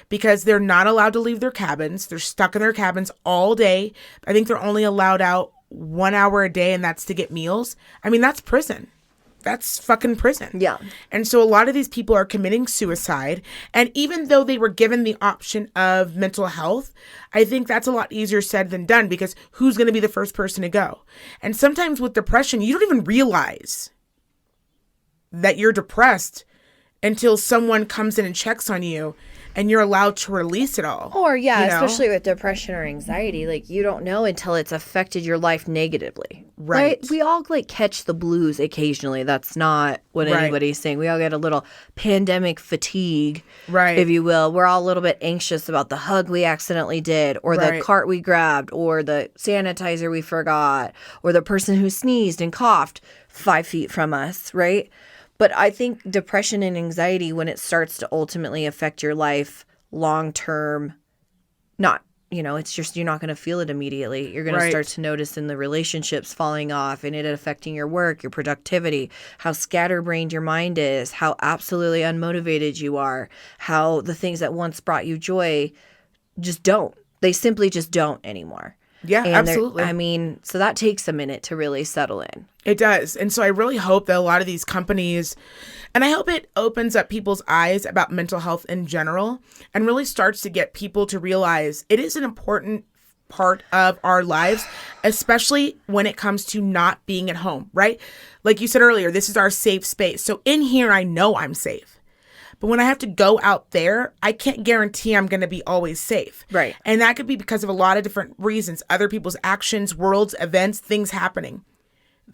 because they're not allowed to leave their cabins. They're stuck in their cabins all day. I think they're only allowed out 1 hour a day, and that's to get meals. I mean, that's prison. That's fucking prison. Yeah. And so a lot of these people are committing suicide. And even though they were given the option of mental health, I think that's a lot easier said than done, because who's going to be the first person to go? And sometimes with depression, you don't even realize that you're depressed until someone comes in and checks on you and you're allowed to release it all. Or, especially with depression or anxiety, like, you don't know until it's affected your life negatively. Right? We all, like, catch the blues occasionally. That's not what anybody's saying. We all get a little pandemic fatigue, if you will. We're all a little bit anxious about the hug we accidentally did, or the cart we grabbed, or the sanitizer we forgot, or the person who sneezed and coughed 5 feet from us, right? But I think depression and anxiety, when it starts to ultimately affect your life long term, it's just, you're not going to feel it immediately. You're going to start to notice in the relationships falling off and it affecting your work, your productivity, how scatterbrained your mind is, how absolutely unmotivated you are, how the things that once brought you joy just don't. They simply just don't anymore. Yeah, and absolutely. I mean, so that takes a minute to really settle in. It does. And so I really hope that a lot of these companies, and I hope it opens up people's eyes about mental health in general and really starts to get people to realize it is an important part of our lives, especially when it comes to not being at home, right? Like you said earlier, this is our safe space. So in here, I know I'm safe. But when I have to go out there, I can't guarantee I'm going to be always safe. Right. And that could be because of a lot of different reasons, other people's actions, worlds, events, things happening.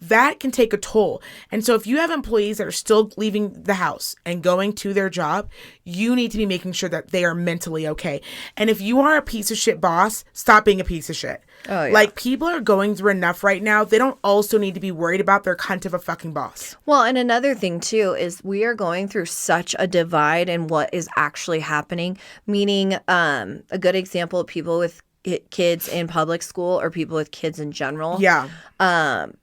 that can take a toll. And so if you have employees that are still leaving the house and going to their job, you need to be making sure that they are mentally okay. And if you are a piece of shit boss, stop being a piece of shit. Oh, yeah. Like, people are going through enough right now. They don't also need to be worried about their cunt of a fucking boss. Well, and another thing too is we are going through such a divide in what is actually happening. Meaning, a good example of people with kids in public school or people with kids in general. Yeah.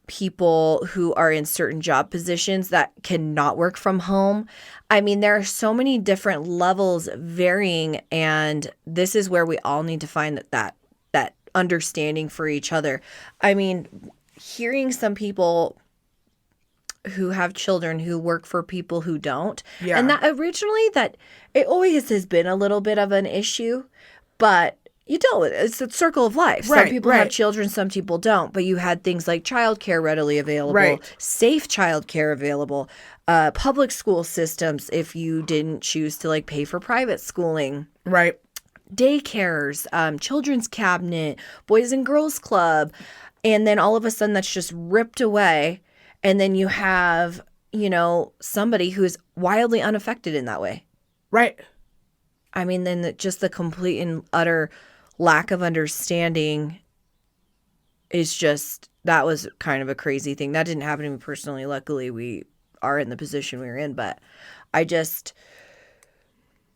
People who are in certain job positions that cannot work from home. I mean, there are so many different levels varying, and this is where we all need to find that understanding for each other. I mean, hearing some people who have children who work for people who don't. Yeah. And that originally, that it always has been a little bit of an issue, but you deal with it. It's a circle of life. Right, Some people have children, some people don't. But you had things like childcare readily available, Right. safe childcare available, public school systems if you didn't choose to like pay for private schooling. Right. Daycares, children's cabinet, boys and girls club. And then all of a sudden that's just ripped away. And then you have, somebody who's wildly unaffected in that way. Right. I mean, then just the complete and utter lack of understanding is just, that was kind of a crazy thing. That didn't happen to me personally. Luckily, we are in the position we were in. But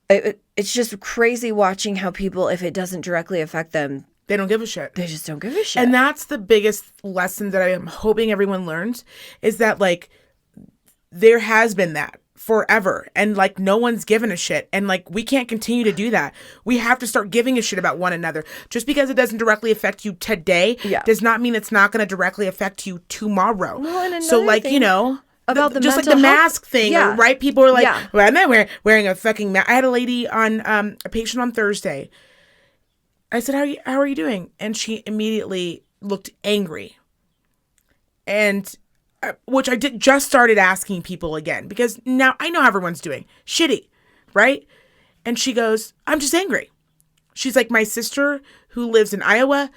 it's just crazy watching how people, if it doesn't directly affect them, They don't give a shit. they just don't give a shit. And that's the biggest lesson that I am hoping everyone learns, is that, like, there has been that forever, and like no one's given a shit, and like we can't continue to do that. We have to start giving a shit about one another. Just because it doesn't directly affect you today does not mean it's not going to directly affect you tomorrow. Well, and so like, thing about the just like mental the health- mask thing, Yeah. right? People are like, Yeah. well, I'm not wearing a fucking mask. I had a lady on, a patient on Thursday. I said, how are you doing? And she immediately looked angry. And which I just started asking people again, because now I know how everyone's doing. Shitty, right? And she goes, I'm just angry. She's like, my sister who lives in Iowa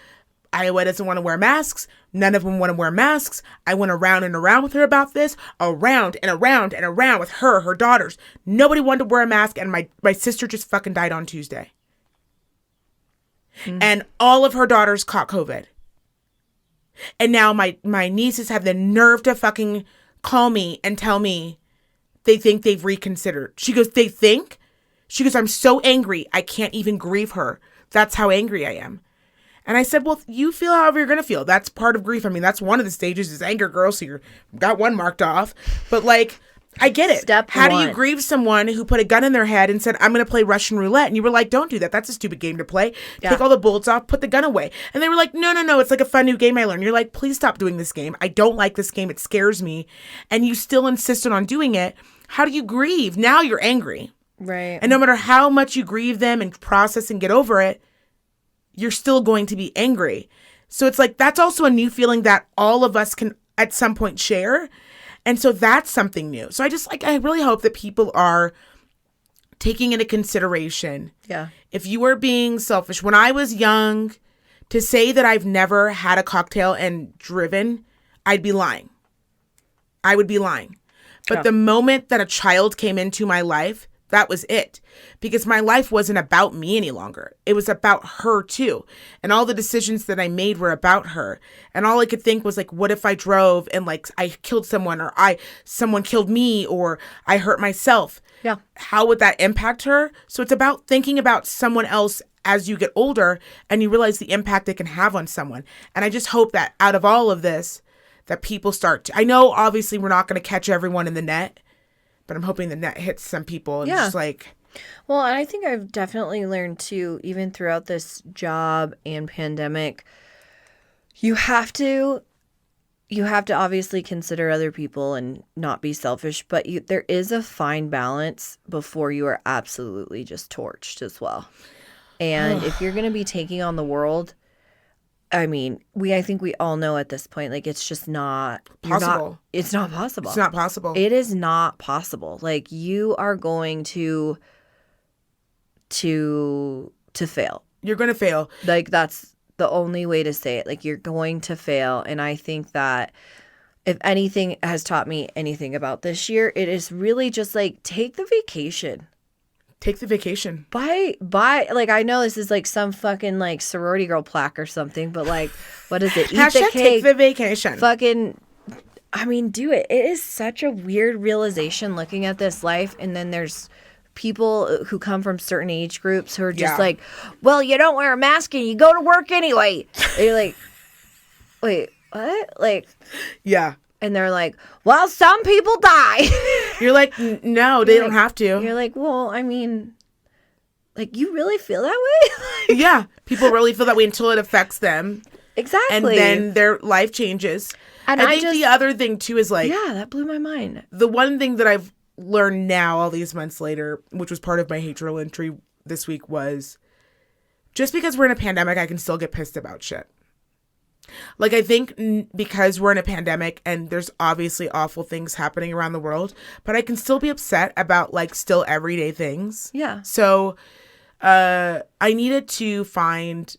doesn't want to wear masks. None of them want to wear masks. I went around and around with her about this, around and around and around with her daughters. Nobody wanted to wear a mask, and my sister just fucking died on Tuesday. Mm-hmm. And all of her daughters caught COVID. And now my nieces have the nerve to fucking call me and tell me they think they've reconsidered. She goes, they think? She goes, I'm so angry, I can't even grieve her. That's how angry I am. And I said, well, you feel however you're going to feel. That's part of grief. I mean, that's one of the stages is anger, girl. So you got one marked off. But like, I get it. How do you grieve someone who put a gun in their head and said, I'm going to play Russian roulette? And you were like, don't do that. That's a stupid game to play. Yeah. Take all the bullets off, put the gun away. And they were like, no. It's like a fun new game I learned. You're like, please stop doing this game. I don't like this game. It scares me. And you still insisted on doing it. How do you grieve? Now you're angry. Right. And no matter how much you grieve them and process and get over it, you're still going to be angry. So it's like, that's also a new feeling that all of us can at some point share. And so that's something new. So I really hope that people are taking into consideration. Yeah. If you are being selfish, when I was young, to say that I've never had a cocktail and driven, I'd be lying. I would be lying. But the moment that a child came into my life, that was it. Because my life wasn't about me any longer. It was about her too. And all the decisions that I made were about her. And all I could think was like, what if I drove and like I killed someone, or someone killed me, or I hurt myself? Yeah. How would that impact her? So it's about thinking about someone else as you get older and you realize the impact it can have on someone. And I just hope that out of all of this, that people I know obviously we're not going to catch everyone in the net, but I'm hoping the net hits some people and just like. Well, and I think I've definitely learned too, even throughout this job and pandemic, you have to obviously consider other people and not be selfish, but there is a fine balance before you are absolutely just torched as well. And if you're going to be taking on the world, I mean, I think we all know at this point, like, it's just not possible. It's not possible. It's not possible. It is not possible. Like, you are going to fail. You're going to fail. Like, that's the only way to say it. Like, you're going to fail. And I think that if anything has taught me anything about this year, it is really just like take the vacation. Take the vacation. Buy like I know this is like some fucking like sorority girl plaque or something, but like what is it? Eat Hashtag the cake. take the vacation. Fucking I mean, do it. It is such a weird realization looking at this life, and then there's people who come from certain age groups who are just like, well, you don't wear a mask and you go to work anyway. And you're like, wait, what? Like, yeah. And they're like, well, some people die. You're like, no, they don't have to. You're like, well, I mean, like, you really feel that way? Yeah. People really feel that way until it affects them. Exactly. And then their life changes. And I think the other thing, too, is like... Yeah, that blew my mind. The one thing that I've learned now, all these months later, which was part of my hate journal entry this week, was just because we're in a pandemic, I can still get pissed about shit. Like, I think because we're in a pandemic and there's obviously awful things happening around the world, but I can still be upset about, like, still everyday things. Yeah. So, I needed to find...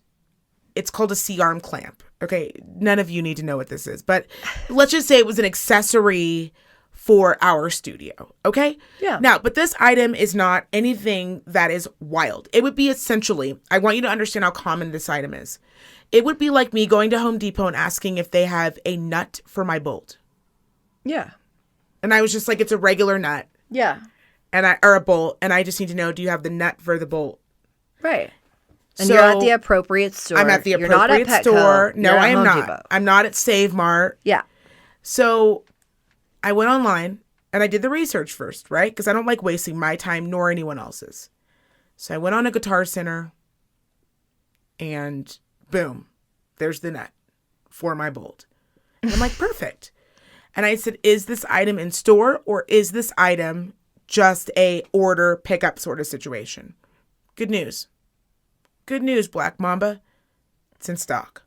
It's called a C-arm clamp. Okay, none of you need to know what this is, but let's just say it was an accessory for our studio, okay? Yeah. Now, but this item is not anything that is wild. It would be essentially, I want you to understand how common this item is. It would be like me going to Home Depot and asking if they have a nut for my bolt. Yeah. And I was just like, it's a regular nut. Yeah. Or a bolt, and I just need to know, do you have the nut for the bolt? Right. And so, you're at the appropriate store. I'm at the appropriate you're not at Petco. store. No, I am not. Depot. I'm not at Save Mart. Yeah. So I went online and I did the research first, right? Because I don't like wasting my time nor anyone else's. So I went on a Guitar Center and boom, there's the nut for my bolt. And I'm like, perfect. And I said, is this item in store or is this item just a order pickup sort of situation? Good news. Good news, Black Mamba. It's in stock.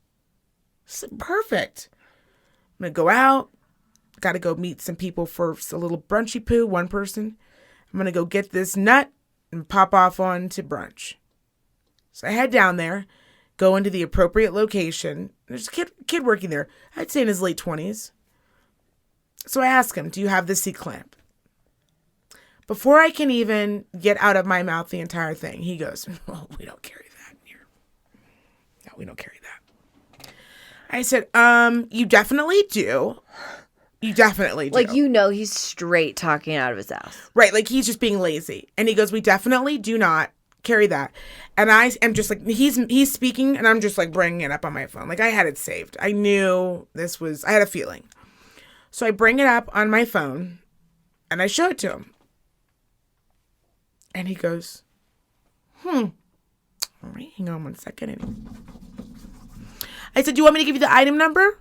It's perfect. I'm going to go out. Got to go meet some people for a little brunchy poo, one person. I'm going to go get this nut and pop off on to brunch. So I head down there, go into the appropriate location. There's a kid working there. I'd say in his late 20s. So I ask him, do you have the C-clamp? Before I can even get out of my mouth the entire thing, he goes, well, we don't carry that here. No, we don't carry that. I said, you definitely do. You definitely do. Like, you know he's straight talking out of his ass. Right, like he's just being lazy. And he goes, we definitely do not carry that. And I am just like, he's speaking, and I'm just like bringing it up on my phone. Like, I had it saved. I knew this was, I had a feeling. So I bring it up on my phone, and I show it to him. And he goes, all right, hang on one second. I said, do you want me to give you the item number?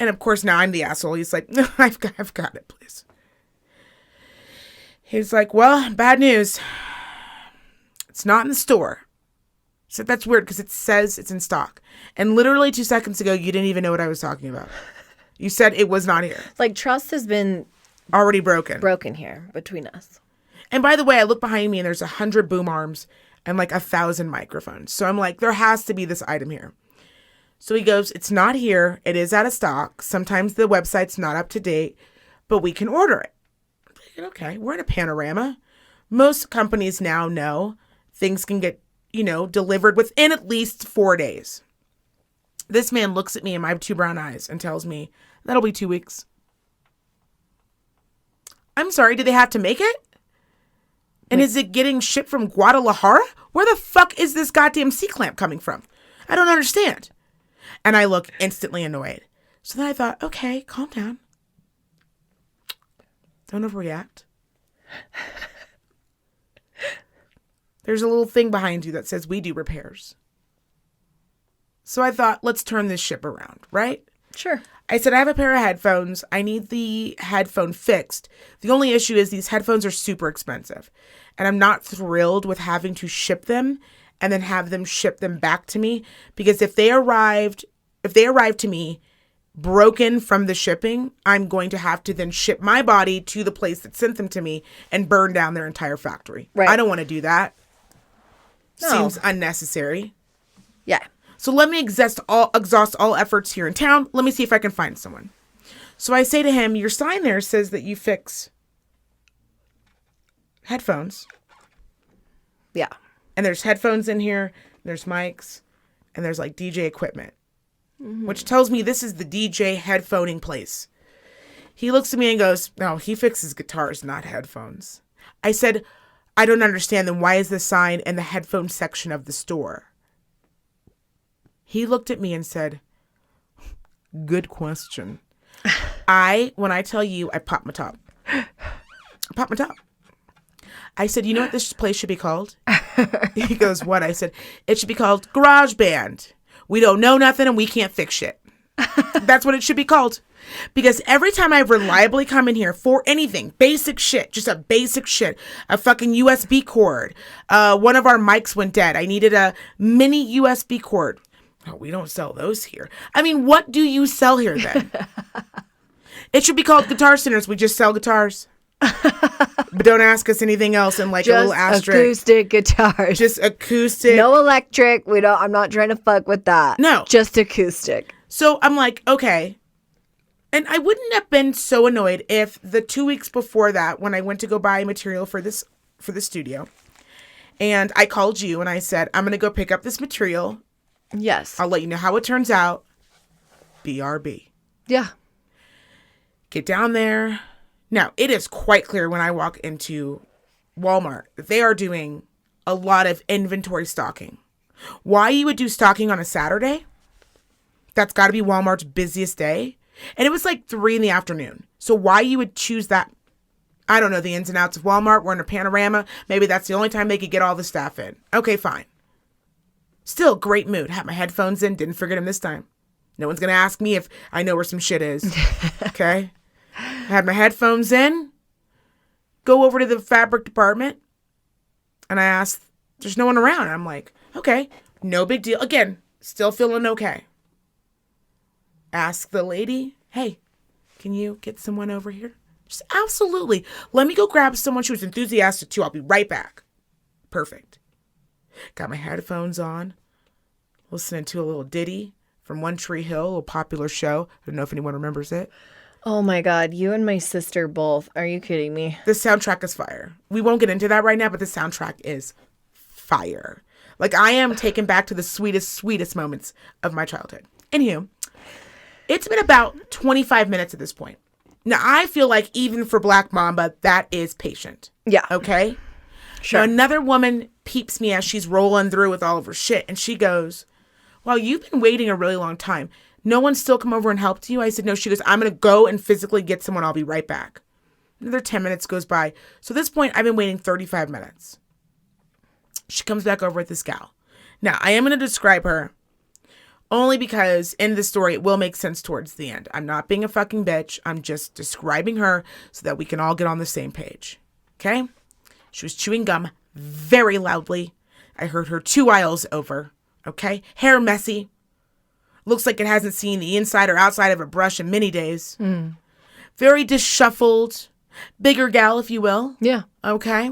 And of course, now I'm the asshole. He's like, no, I've got it, please. He's like, well, bad news. It's not in the store. I said, that's weird because it says it's in stock. And literally 2 seconds ago, you didn't even know what I was talking about. You said it was not here. Like, trust has been already broken here between us. And by the way, I look behind me and there's 100 boom arms and like 1,000 microphones. So I'm like, there has to be this item here. So he goes, it's not here. It is out of stock. Sometimes the website's not up to date, but we can order it. I'm thinking, okay, we're in a panorama. Most companies now know things can get, delivered within at least 4 days. This man looks at me in my 2 brown eyes and tells me, that'll be 2 weeks. I'm sorry, did they have to make it? And is it getting shipped from Guadalajara? Where the fuck is this goddamn C-clamp coming from? I don't understand. And I look instantly annoyed. So then I thought, okay, calm down. Don't overreact. There's a little thing behind you that says we do repairs. So I thought, let's turn this ship around, right? Sure. I said, I have a pair of headphones. I need the headphone fixed. The only issue is these headphones are super expensive. And I'm not thrilled with having to ship them and then have them ship them back to me. Because if they arrive to me broken from the shipping, I'm going to have to then ship my body to the place that sent them to me and burn down their entire factory. Right. I don't want to do that. No. Seems unnecessary. Yeah. So let me exhaust all efforts here in town. Let me see if I can find someone. So I say to him, your sign there says that you fix headphones. Yeah. And there's headphones in here, there's mics, and there's like DJ equipment, which tells me this is the DJ headphoning place. He looks at me and goes, no, he fixes guitars, not headphones. I said, I don't understand. Then why is the sign in the headphone section of the store? He looked at me and said, good question. When I tell you, I pop my top. I said, you know what this place should be called? He goes, what? I said, it should be called Garage Band. We don't know nothing and we can't fix shit. That's what it should be called. Because every time I reliably come in here for anything, basic shit, just a basic shit, a fucking USB cord. One of our mics went dead. I needed a mini USB cord. Oh, we don't sell those here. I mean, what do you sell here then? It should be called Guitar Centers. We just sell guitars. But don't ask us anything else in like just a little asterisk. Acoustic guitars. Just acoustic. No electric. I'm not trying to fuck with that. No. Just acoustic. So I'm like, okay. And I wouldn't have been so annoyed if the 2 weeks before that, when I went to go buy material for the studio, and I called you and I said, I'm going to go pick up this material. Yes. I'll let you know how it turns out. BRB. Yeah. Get down there. Now, it is quite clear when I walk into Walmart that they are doing a lot of inventory stocking. Why you would do stocking on a Saturday? That's got to be Walmart's busiest day. And it was like 3 p.m. So why you would choose that? I don't know the ins and outs of Walmart. We're in a panorama. Maybe that's the only time they could get all the staff in. Okay, fine. Still, great mood. Had my headphones in. Didn't forget them this time. No one's going to ask me if I know where some shit is. Okay? Had my headphones in. Go over to the fabric department. And I asked, there's no one around. I'm like, okay, no big deal. Again, still feeling okay. Ask the lady, hey, can you get someone over here? Just absolutely. Let me go grab someone. She was enthusiastic too. I'll be right back. Perfect. Got my headphones on. Listening to a little ditty from One Tree Hill, a popular show. I don't know if anyone remembers it. Oh my God, you and my sister both. Are you kidding me? The soundtrack is fire. We won't get into that right now, but the soundtrack is fire. Like, I am taken back to the sweetest moments of my childhood. Anywho, it's been about 25 minutes at this point. Now, I feel like even for Black Mamba, that is patient. Yeah. Okay? Sure. Now, another woman peeps me as she's rolling through with all of her shit, and she goes, well, you've been waiting a really long time. No one's still come over and helped you? I said, no. She goes, I'm going to go and physically get someone. I'll be right back. Another 10 minutes goes by. So at this point, I've been waiting 35 minutes. She comes back over with this gal. Now, I am going to describe her only because in the story, it will make sense towards the end. I'm not being a fucking bitch. I'm just describing her so that we can all get on the same page. Okay? She was chewing gum very loudly. I heard her 2 aisles over. Okay? Hair messy. Looks like it hasn't seen the inside or outside of a brush in many days. Very disshuffled. Bigger gal, if you will. Yeah. Okay?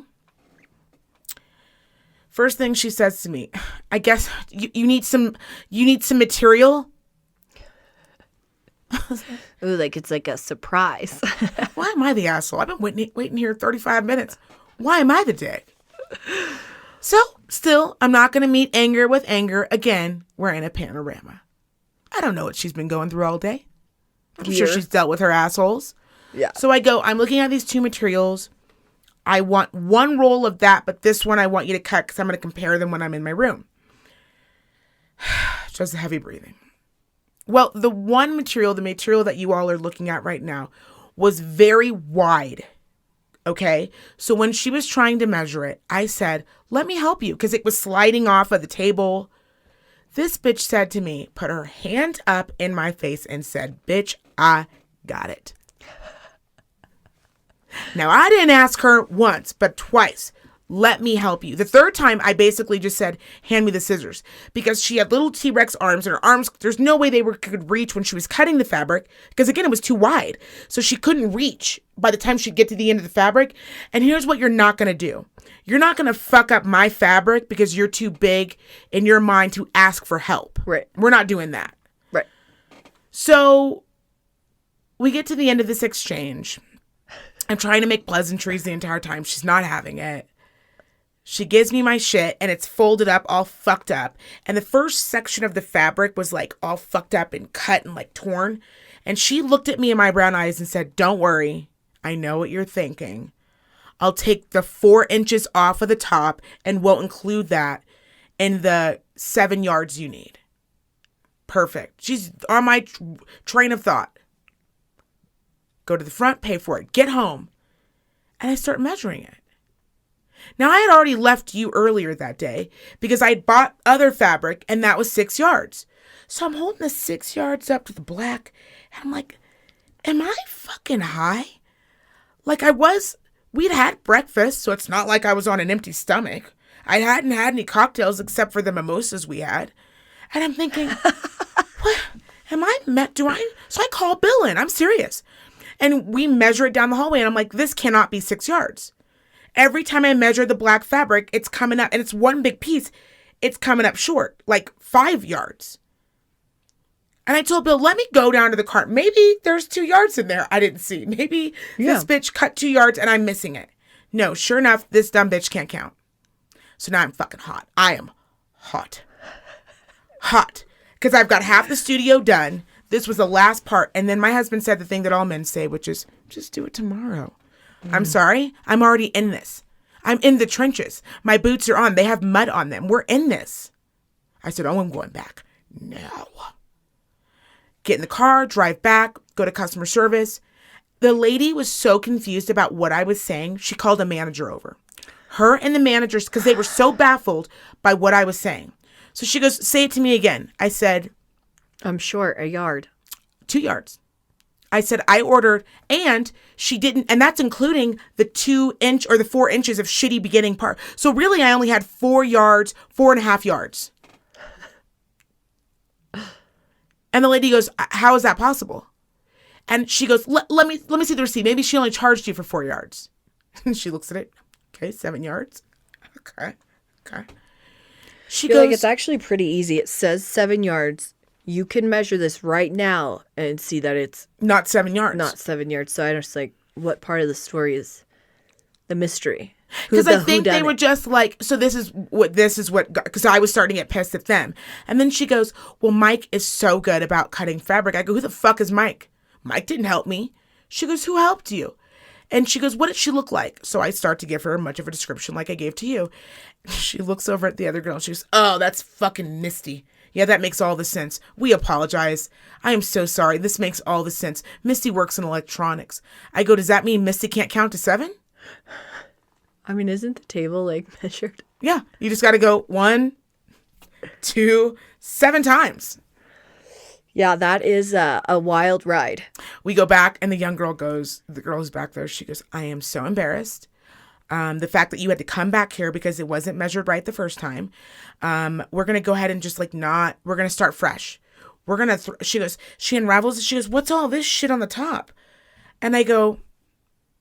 First thing she says to me, I guess you need some material. Ooh, like it's like a surprise. Why am I the asshole? I've been waiting here 35 minutes. Why am I the dick? So, still, I'm not going to meet anger with anger. Again, we're in a panorama. I don't know what she's been going through all day. I'm sure she's dealt with her assholes. Yeah. So I go, I'm looking at these 2 materials. I want 1 roll of that, but this one I want you to cut because I'm going to compare them when I'm in my room. Just heavy breathing. Well, the material that you all are looking at right now was very wide. Okay? So when she was trying to measure it, I said, let me help you because it was sliding off of the table. This bitch said to me, put her hand up in my face and said, bitch, I got it. Now, I didn't ask her once, but twice. Let me help you. The 3rd time, I basically just said, hand me the scissors. Because she had little T-Rex arms, and her arms, there's no way could reach when she was cutting the fabric. Because, again, it was too wide. So she couldn't reach by the time she'd get to the end of the fabric. And here's what you're not going to do. You're not going to fuck up my fabric because you're too big in your mind to ask for help. Right. We're not doing that. Right. So we get to the end of this exchange. I'm trying to make pleasantries the entire time. She's not having it. She gives me my shit and it's folded up, all fucked up. And the first section of the fabric was like all fucked up and cut and like torn. And she looked at me in my brown eyes and said, don't worry. I know what you're thinking. I'll take the 4 inches off of the top and won't include that in the 7 yards you need. Perfect. She's on my train of thought. Go to the front, pay for it, get home. And I start measuring it. Now, I had already left you earlier that day because I had bought other fabric and that was 6 yards. So I'm holding the 6 yards up to the black and I'm like, am I fucking high? Like we'd had breakfast, so it's not like I was on an empty stomach. I hadn't had any cocktails except for the mimosas we had. And I'm thinking, what? So I call Bill in. I'm serious. And we measure it down the hallway and I'm like, this cannot be 6 yards. Every time I measure the black fabric, it's coming up and it's one big piece. It's coming up short, like 5 yards. And I told Bill, let me go down to the cart. Maybe there's 2 yards in there I didn't see. Maybe this bitch cut 2 yards and I'm missing it. No, sure enough, this dumb bitch can't count. So now I'm fucking hot. I am hot. Hot. Because I've got half the studio done. This was the last part. And then my husband said the thing that all men say, which is, just do it tomorrow. I'm sorry. I'm already in this. I'm in the trenches. My boots are on. They have mud on them. We're in this. I said, oh, I'm going back. No. Get in the car, drive back, go to customer service. The lady was so confused about what I was saying, she called a manager over. Her and the managers, because they were so baffled by what I was saying. So she goes, say it to me again. I said, I'm short a yard. 2 yards. I said, I ordered, and she didn't, and that's including the 2 inch or the 4 inches of shitty beginning part. So really, I only had 4 yards, 4.5 yards. And the lady goes, how is that possible? And she goes, let me see the receipt. Maybe she only charged you for 4 yards. And she looks at it. Okay, 7 yards. Okay. She I feel goes, like it's actually pretty easy. It says 7 yards. You can measure this right now and see that it's not 7 yards. Not 7 yards. So I just like, what part of the story is the mystery? Because I think they were just like, so this is what, because I was starting to get pissed at them. And then she goes, well, Mike is so good about cutting fabric. I go, who the fuck is Mike? Mike didn't help me. She goes, who helped you? And she goes, what did she look like? So I start to give her much of a description like I gave to you. She looks over at the other girl. She goes, oh, that's fucking Misty. Yeah, that makes all the sense. We apologize. I am so sorry. This makes all the sense. Misty works in electronics. I go, does that mean Misty can't count to 7? I mean, isn't the table like measured? Yeah, you just got to go 1, 2, 7 times. Yeah, that is a wild ride. We go back and the girl who's back there, she goes, I am so embarrassed. The fact that you had to come back here because it wasn't measured right the first time. We're going to go ahead and just we're going to start fresh. We're going to, she unravels it. She goes, what's all this shit on the top? And I go,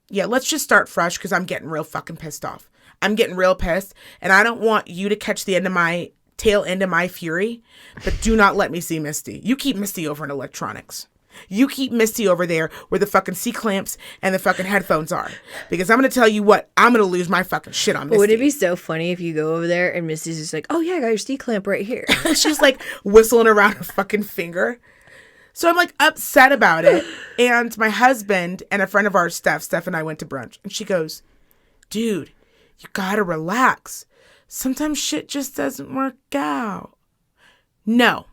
yeah, let's just start fresh because I'm getting real fucking pissed off. I'm getting real pissed and I don't want you to catch the tail end of my fury, but do not let me see Misty. You keep Misty over in electronics. You keep Misty over there where the fucking C-clamps and the fucking headphones are. Because I'm going to tell you what, I'm going to lose my fucking shit on Misty. Would it be so funny if you go over there and Misty's just like, oh yeah, I got your C-clamp right here. She's like whistling around her fucking finger. So I'm like upset about it. And my husband and a friend of ours, Steph and I went to brunch. And she goes, dude, you got to relax. Sometimes shit just doesn't work out. No.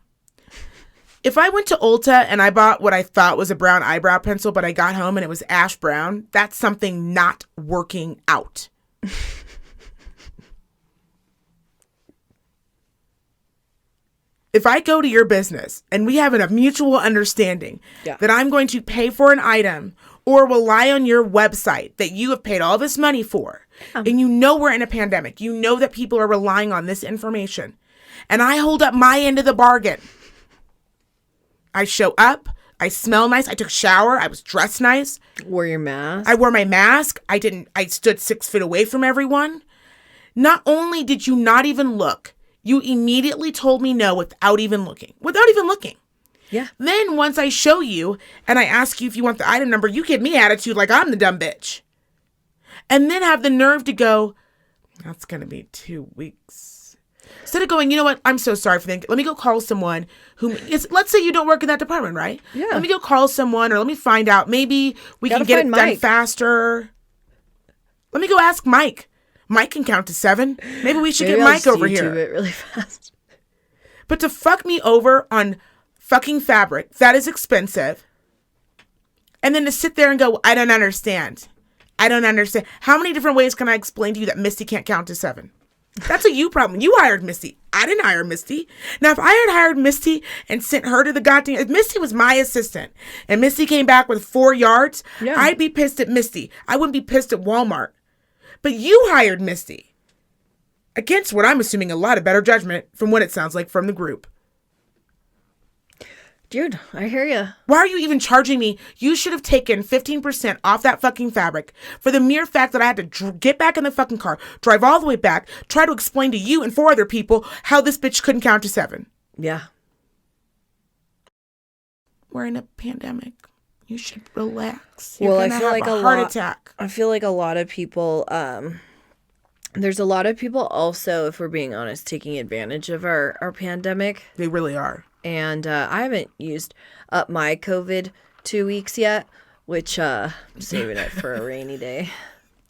If I went to Ulta and I bought what I thought was a brown eyebrow pencil, but I got home and it was ash brown, that's something not working out. If I go to your business and we have a mutual understanding that I'm going to pay for an item or rely on your website that you have paid all this money for, and you know we're in a pandemic, you know that people are relying on this information, and I hold up my end of the bargain. I show up, I smell nice, I took a shower, I was dressed nice. Wore your mask? I wore my mask. I stood 6 feet away from everyone. Not only did you not even look, you immediately told me no without even looking. Yeah. Then once I show you and I ask you if you want the item number, you give me attitude like I'm the dumb bitch. And then have the nerve to go, that's going to be 2 weeks. Instead of going, you know what? I'm so sorry for that. Let me go call someone who is, let's say you don't work in that department, right? Yeah. Let me go call someone, or let me find out. Maybe we can get it done faster. Let me go ask Mike. Mike can count to 7. Maybe we should get Mike over here. YouTube it really fast. But to fuck me over on fucking fabric, that is expensive. And then to sit there and go, I don't understand. I don't understand. How many different ways can I explain to you that Misty can't count to 7? That's a you problem. You hired Misty. I didn't hire Misty. Now, if I had hired Misty and sent her to the goddamn... If Misty was my assistant and Misty came back with 4 yards, I'd be pissed at Misty. I wouldn't be pissed at Walmart. But you hired Misty. Against what I'm assuming a lot of better judgment from what it sounds like from the group. Dude, I hear you. Why are you even charging me? You should have taken 15% off that fucking fabric for the mere fact that I had to get back in the fucking car, drive all the way back, try to explain to you and 4 other people how this bitch couldn't count to 7. Yeah. We're in a pandemic. You should relax. Well, I feel like a heart attack. I feel like a lot of people, there's a lot of people also, if we're being honest, taking advantage of our pandemic. They really are. And I haven't used up my COVID 2 weeks yet, which I'm saving it for a rainy day,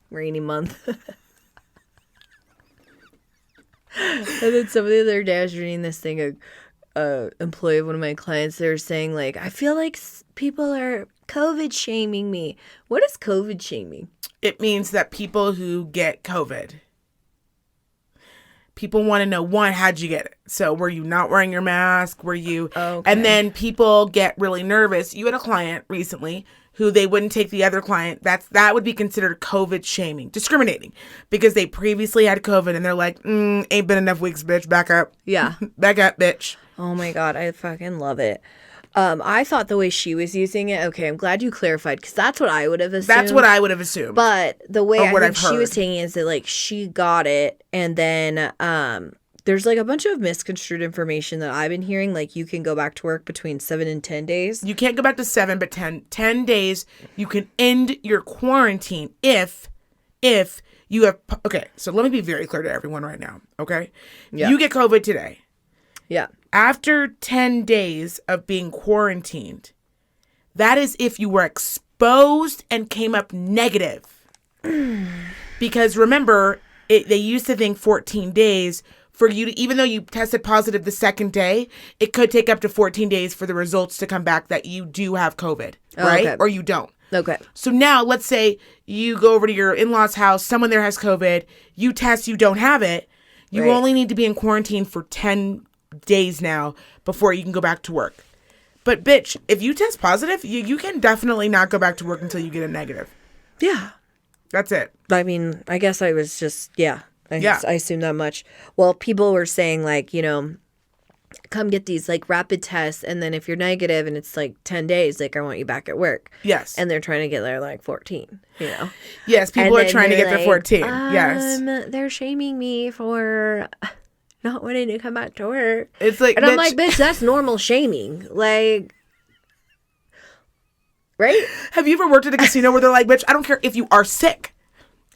rainy month. And then some of the other day I was reading this thing, a employee of one of my clients, they were saying like, I feel like people are COVID shaming me. What is COVID shaming? It means that people who get COVID, people want to know, one, how'd you get it? So were you not wearing your mask? Were you? Okay. And then people get really nervous. You had a client recently who they wouldn't take the other client. That would be considered COVID shaming, discriminating, because they previously had COVID and they're like, ain't been enough weeks, bitch. Back up. Yeah. Back up, bitch. Oh my God. I fucking love it. I thought the way she was using it, okay, I'm glad you clarified, because that's what I would have assumed. That's what I would have assumed. But the way I think she was taking it is that, like, she got it, and then there's, like, a bunch of misconstrued information that I've been hearing, like, you can go back to work between 7 and 10 days. You can't go back to 7, but 10 days, you can end your quarantine if you have... Okay, so let me be very clear to everyone right now, okay? Yeah. You get COVID today. Yeah. After 10 days of being quarantined, that is if you were exposed and came up negative. Because remember, they used to think 14 days for you to, even though you tested positive the second day, it could take up to 14 days for the results to come back that you do have COVID, right? Okay. Or you don't. Okay. So now let's say you go over to your in-laws' house, someone there has COVID, you test, you don't have it. You only need to be in quarantine for 10 days now before you can go back to work. But bitch, if you test positive, you can definitely not go back to work until you get a negative. Yeah. That's it. I mean, I guess I was just, I assumed that much. Well, people were saying, like, you know, come get these, like, rapid tests, and then if you're negative and it's, like, 10 days, like, I want you back at work. Yes. And they're trying to get their, like, 14, you know? Yes, people are trying to get their 14. Yes. They're shaming me for... not wanting to come back to work. It's like, and I'm like, bitch, that's normal shaming. Like, right? Have you ever worked at a casino where they're like, bitch, I don't care if you are sick.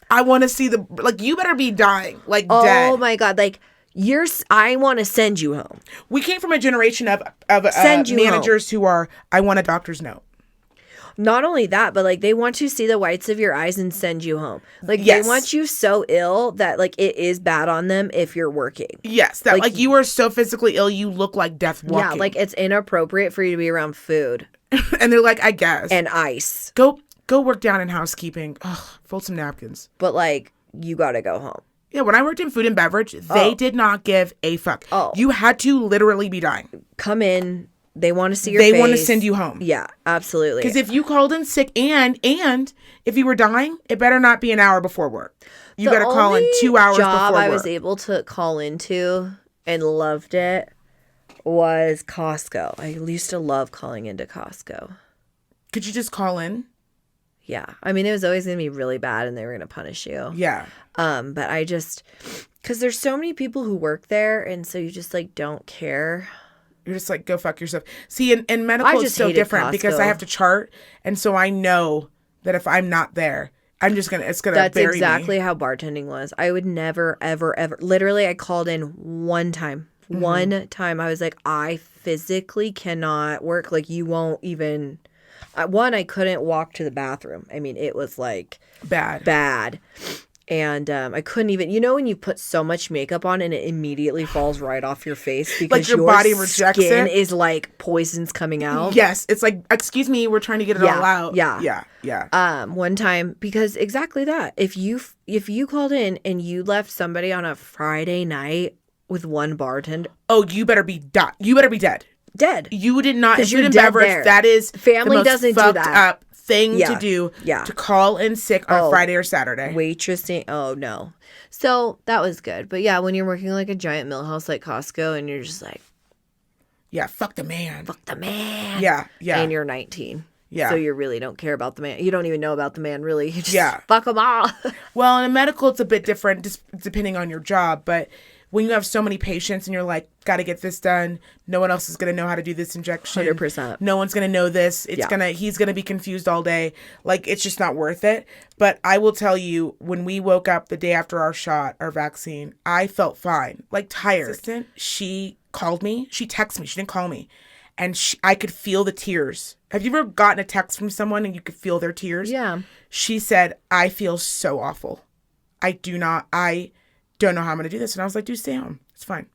I want to see like, you better be dying, like, dead. Oh my God. Like, I want to send you home. We came from a generation of managers who are, I want a doctor's note. Not only that, but, like, they want to see the whites of your eyes and send you home. Like, yes. They want you so ill that, like, it is bad on them if you're working. Yes. That, like you are so physically ill, you look like death walking. Yeah, like, it's inappropriate for you to be around food. And they're like, I guess. And ice. Go work down in housekeeping. Ugh, fold some napkins. But, like, you gotta go home. Yeah, when I worked in food and beverage, they did not give a fuck. Oh. You had to literally be dying. Come in. They want to see your face. They want to send you home. Yeah, absolutely. Because if you called in sick and if you were dying, it better not be an hour before work. You got to call in 2 hours before work. The job I was able to call into and loved it was Costco. I used to love calling into Costco. Could you just call in? Yeah. I mean, it was always going to be really bad and they were going to punish you. Yeah. But I just, because there's so many people who work there and so you just, like, don't care. You're just like, go fuck yourself. See, in medical, it's just so hated different because I Costco. have to chart. And so I know that if I'm not there, it's going to That's bury exactly me. how bartending was. I would never, ever, ever. Literally, I called in one time. Mm-hmm. One time, I was like, I physically cannot work. Like, you won't even. One, I couldn't walk to the bathroom. I mean, it was like bad. And I couldn't even, when you put so much makeup on and it immediately falls right off your face because Like your body rejects skin it? is like poisons coming out. Yes. It's like, excuse me, we're trying to get it all out. Yeah. One time, because exactly that. If you called in and you left somebody on a Friday night with one bartender. Oh, you better be You better be dead. Dead. You did not. Because Food you're and dead beverage. there. That is Family the most doesn't do fucked that. up thing to do. Yeah. To call in sick on Friday or Saturday. Waitressing. Oh, no. So that was good. But yeah, when you're working like a giant mill house like Costco and you're just like. Yeah, fuck the man. Fuck the man. Yeah. And you're 19. Yeah. So you really don't care about the man. You don't even know about the man, really. You just fuck them all. Well, in a medical, it's a bit different just depending on your job. But when you have so many patients and you're like, got to get this done. No one else is going to know how to do this injection. 100%. No one's going to know this. He's going to be confused all day. Like, it's just not worth it. But I will tell you, when we woke up the day after our vaccine, I felt fine. Like, tired. She called me. She texted me. She didn't call me. And I could feel the tears. Have you ever gotten a text from someone and you could feel their tears? Yeah. She said, I feel so awful. I don't know how I'm going to do this. And I was like, dude, stay home. It's fine.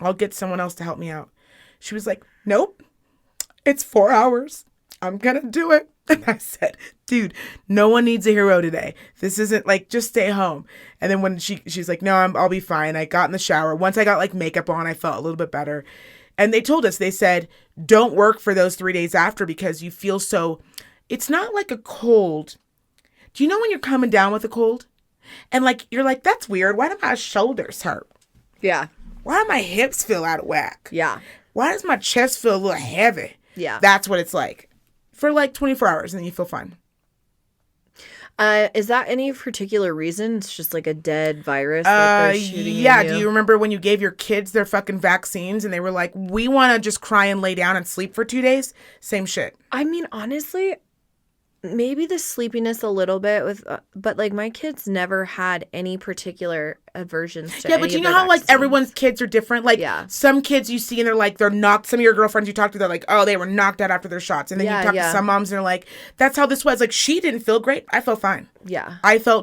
I'll get someone else to help me out. She was like, nope, it's 4 hours. I'm going to do it. And I said, dude, no one needs a hero today. This isn't like, just stay home. And then when she's like, no, I'll be fine. I got in the shower. Once I got like makeup on, I felt a little bit better. And they told us, they said, don't work for those 3 days after because you feel so, it's not like a cold. Do you know when you're coming down with a cold? And like, you're like, that's weird. Why do my shoulders hurt? Yeah. Why do my hips feel out of whack? Yeah. Why does my chest feel a little heavy? Yeah. That's what it's like. For like 24 hours and then you feel fine. Is that any particular reason? It's just like a dead virus that they're shooting yeah. in you? Do you remember when you gave your kids their fucking vaccines and they were like, we want to just cry and lay down and sleep for 2 days? Same shit. I mean, honestly, maybe the sleepiness a little bit but like my kids never had any particular aversions to but you know how like everyone's kids are different. Like some kids you see and they're like they're knocked. Some of your girlfriends you talk to, they're like, oh, they were knocked out after their shots. And then you talk to some moms and they're like, that's how this was. Like she didn't feel great. I felt fine. Yeah. I still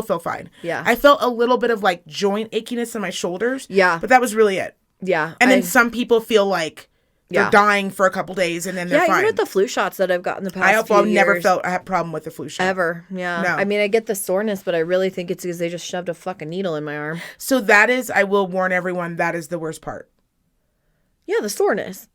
feel fine. Yeah. I felt a little bit of like joint achiness in my shoulders. Yeah. But that was really it. Yeah. And then some people feel like they're dying for a couple days and then they're fine. Yeah, even with the flu shots that I've gotten the past few I've years. never felt a problem with the flu shot. Ever, yeah. No. I mean, I get the soreness, but I really think it's because they just shoved a fucking needle in my arm. So that is, I will warn everyone, that is the worst part. Yeah, the soreness.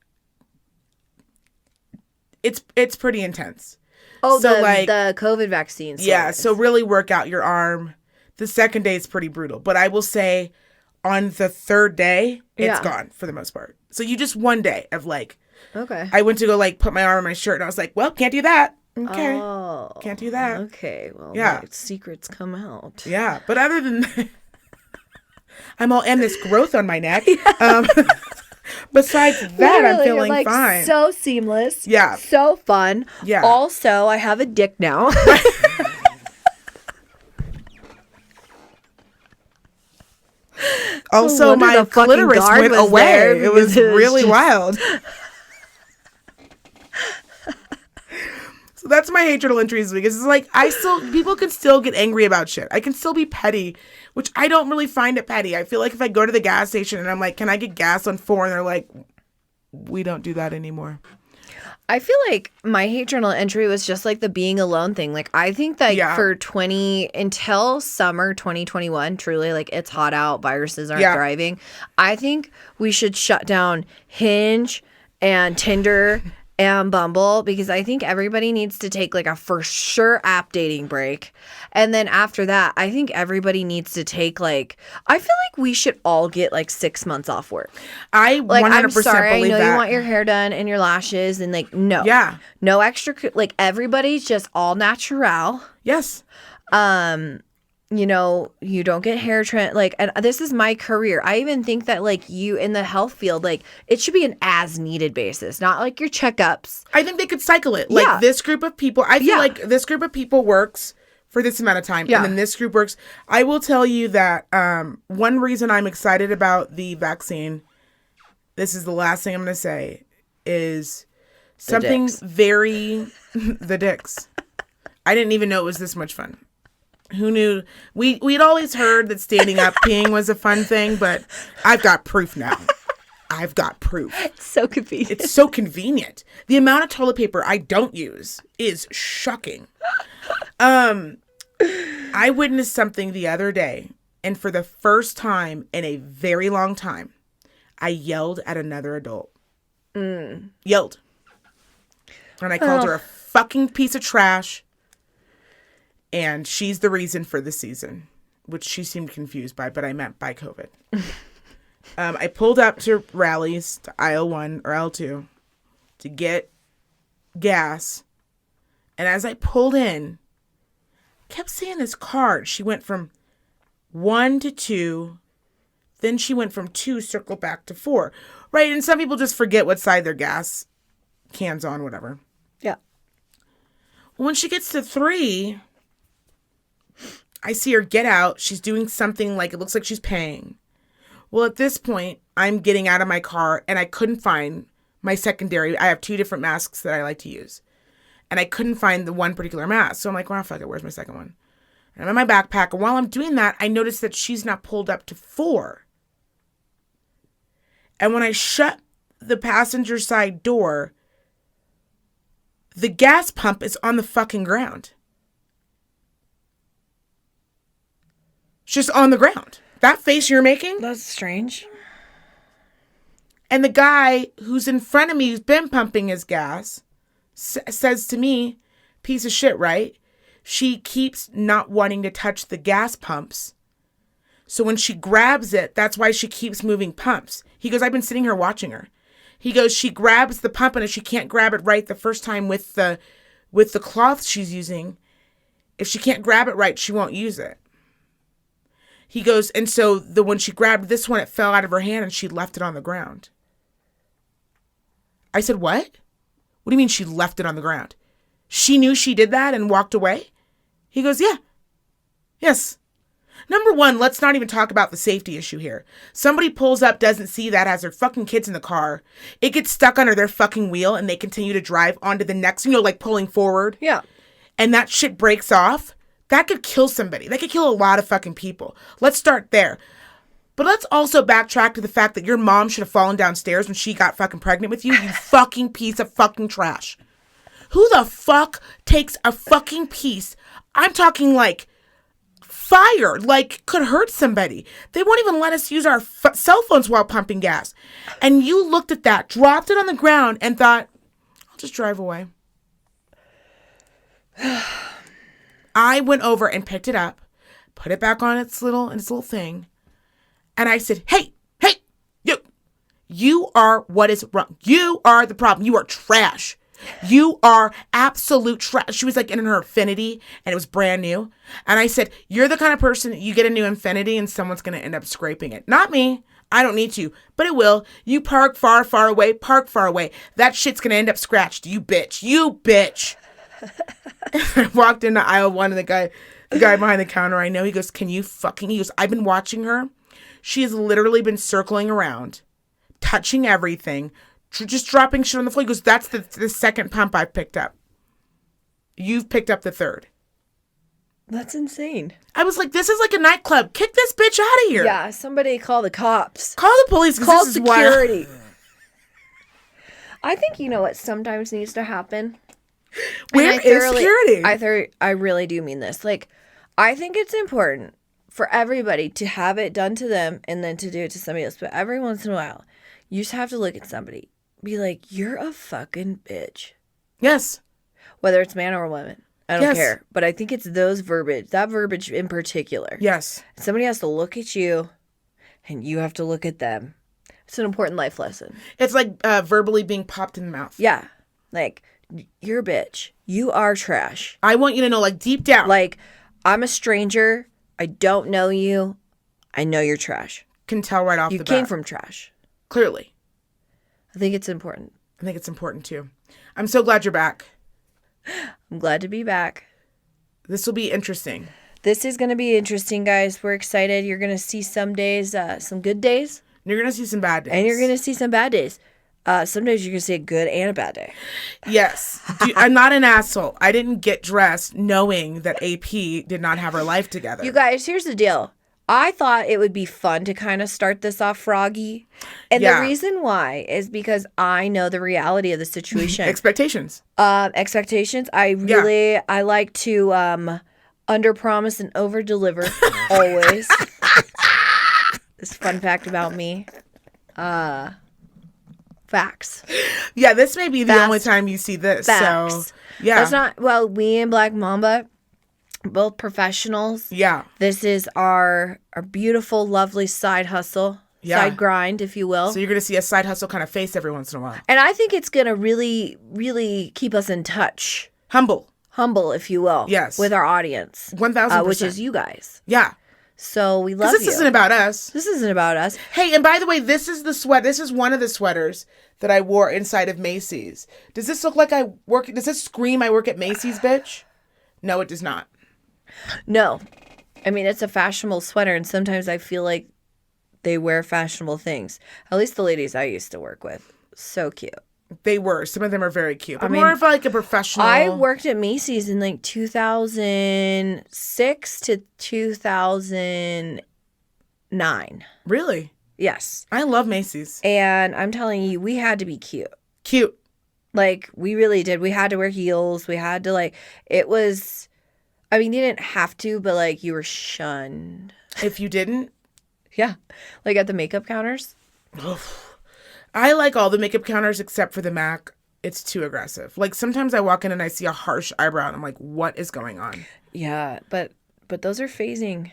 It's pretty intense. Oh, so the COVID vaccine soreness. Yeah, so really work out your arm. The second day is pretty brutal. But I will say on the third day, it's gone for the most part. So you just one day of like, okay. I went to go like put my arm on my shirt and I was like, well, can't do that. Okay. Oh. Can't do that. Okay. Well, secrets come out. Yeah. But other than that, and this growth on my neck. Besides that, I'm feeling like, fine. So seamless. Yeah. So fun. Yeah. Also, I have a dick now. Also, my clitoris went away. It was really wild. So that's my hate journal entry this week. It's like people can still get angry about shit. I can still be petty, which I don't really find it petty. I feel like if I go to the gas station and I'm like, can I get gas on 4? And they're like, we don't do that anymore. I feel like my hate journal entry was just like the being alone thing. Like I think that until summer 2021, truly, like it's hot out, viruses aren't thriving. I think we should shut down Hinge and Tinder and Bumble because I think everybody needs to take like a for sure app dating break. And then after that, I think everybody needs to take like, I feel like we should all get like 6 months off work. I 100% I'm sorry, believe I know that. you want your hair done and your lashes and like, no. Yeah. No extra, like everybody's just all natural. Yes. you don't get hair and this is my career. I even think that like you in the health field, like it should be an as needed basis, not like your checkups. I think they could cycle it. Like this group of people, I feel like this group of people works for this amount of time. And then this group works. I will tell you that one reason I'm excited about the vaccine, this is the last thing I'm going to say, is something very, the dicks. I didn't even know it was this much fun. Who knew? We'd always heard that standing up peeing was a fun thing, but I've got proof now. I've got proof. It's so convenient. It's so convenient. The amount of toilet paper I don't use is shocking. I witnessed something the other day, and for the first time in a very long time, I yelled at another adult. Yelled. And I called her a fucking piece of trash. And she's the reason for the season, which she seemed confused by, but I meant by COVID. I pulled up to Rally's, to aisle 1 or aisle 2, to get gas. And as I pulled in, I kept seeing this card. She went from 1 to 2. Then she went from 2, circle back to 4. Right? And some people just forget what side their gas can's on, whatever. Yeah. When she gets to 3... I see her get out. She's doing something like, it looks like she's paying. Well, at this point, I'm getting out of my car and I couldn't find my secondary. I have 2 different masks that I like to use. And I couldn't find the one particular mask. So I'm like, well, fuck it. Where's my second one? And I'm in my backpack. And while I'm doing that, I noticed that she's not pulled up to 4. And when I shut the passenger side door, the gas pump is on the fucking ground. It's just on the ground. That face you're making? That's strange. And the guy who's in front of me, who's been pumping his gas, says to me, piece of shit, right? She keeps not wanting to touch the gas pumps. So when she grabs it, that's why she keeps moving pumps. He goes, I've been sitting here watching her. He goes, she grabs the pump, and if she can't grab it right the first time with the cloth she's using, if she can't grab it right, she won't use it. He goes, and so when she grabbed this one, it fell out of her hand and she left it on the ground. I said, what? What do you mean she left it on the ground? She knew she did that and walked away? He goes, yeah. Yes. Number one, let's not even talk about the safety issue here. Somebody pulls up, doesn't see that, has their fucking kids in the car. It gets stuck under their fucking wheel and they continue to drive onto the next, like pulling forward. Yeah. And that shit breaks off. That could kill somebody. That could kill a lot of fucking people. Let's start there. But let's also backtrack to the fact that your mom should have fallen downstairs when she got fucking pregnant with you, you fucking piece of fucking trash. Who the fuck takes a fucking piece? I'm talking like fire, like could hurt somebody. They won't even let us use our cell phones while pumping gas. And you looked at that, dropped it on the ground and thought, I'll just drive away. I went over and picked it up, put it back on its little thing, and I said, hey, you are what is wrong. You are the problem. You are trash. You are absolute trash. She was like in her Infiniti, and it was brand new. And I said, you're the kind of person, you get a new Infiniti, and someone's going to end up scraping it. Not me. I don't need to, but it will. You park far, far away. Park far away. That shit's going to end up scratched. You bitch. You bitch. I walked into aisle 1 and the guy behind the counter, I know, he goes, he goes, I've been watching her. She has literally been circling around, touching everything, just dropping shit on the floor. He goes, that's the second pump I've picked up. You've picked up the third. That's insane. I was like, this is like a nightclub. Kick this bitch out of here. Yeah, somebody call the cops. Call the police. Call security. I think you know what sometimes needs to happen? Where is security? I really do mean this. Like, I think it's important for everybody to have it done to them and then to do it to somebody else. But every once in a while, you just have to look at somebody. Be like, you're a fucking bitch. Yes. Whether it's man or woman. I don't care. But I think it's that verbiage in particular. Yes. Somebody has to look at you and you have to look at them. It's an important life lesson. It's like verbally being popped in the mouth. Yeah. Like, you're a bitch. You are trash. I want you to know, like, deep down. Like, I'm a stranger. I don't know you. I know you're trash. Can tell right off the bat. You came from trash. Clearly. I think it's important. I think it's important too. I'm so glad you're back. I'm glad to be back. This will be interesting. This is going to be interesting, guys. We're excited. You're going to see some days, some good days. You're going to see some bad days. And you're going to see some bad days. Some days you're going to see a good and a bad day. Yes. I'm not an asshole. I didn't get dressed knowing that AP did not have her life together. You guys, here's the deal. I thought it would be fun to kind of start this off froggy. And the reason why is because I know the reality of the situation. Expectations. Expectations. I like to under-promise and over-deliver always. This fun fact about me. Facts. Yeah, this may be the only time you see this. Facts. So, yeah. That's not, well, we and Black Mamba, both professionals. Yeah. This is our beautiful, lovely side hustle. Yeah. Side grind, if you will. So you're going to see a side hustle kind of face every once in a while. And I think it's going to really, really keep us in touch. Humble, if you will. Yes. With our audience. 1,000%. Which is you guys. Yeah. So we love you. This isn't about us. This isn't about us. Hey, and by the way, this is one of the sweaters that I wore inside of Macy's. Does this look like does this scream I work at Macy's, bitch? No, it does not. No. I mean, it's a fashionable sweater, and sometimes I feel like they wear fashionable things. At least the ladies I used to work with. So cute. They were. Some of them are very cute. But more of like a professional. I worked at Macy's in like 2006 to 2009. Really? Yes. I love Macy's. And I'm telling you, we had to be cute. Cute. Like, we really did. We had to wear heels. We had to, it was, I mean, you didn't have to, but, you were shunned. If you didn't? Yeah. Like, at the makeup counters. I like all the makeup counters except for the MAC. It's too aggressive. Like, sometimes I walk in and I see a harsh eyebrow and I'm like, what is going on? Yeah, but those are phasing.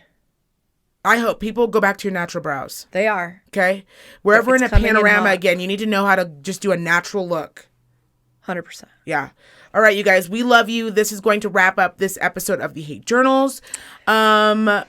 I hope people go back to your natural brows. They are. Okay? Wherever in a panorama again, you need to know how to just do a natural look. 100%. Yeah. All right, you guys, we love you. This is going to wrap up this episode of the Hate Journals. Yeah,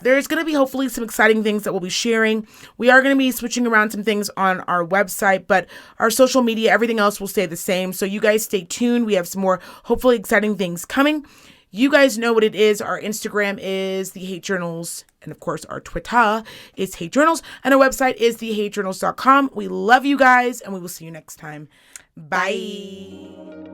there's going to be hopefully some exciting things that we'll be sharing. We are going to be switching around some things on our website, but our social media, everything else will stay the same. So you guys stay tuned. We have some more hopefully exciting things coming. You guys know what it is. Our Instagram is The Hate Journals. And of course, our Twitter is Hate Journals. And our website is thehatejournals.com. We love you guys, and we will see you next time. Bye.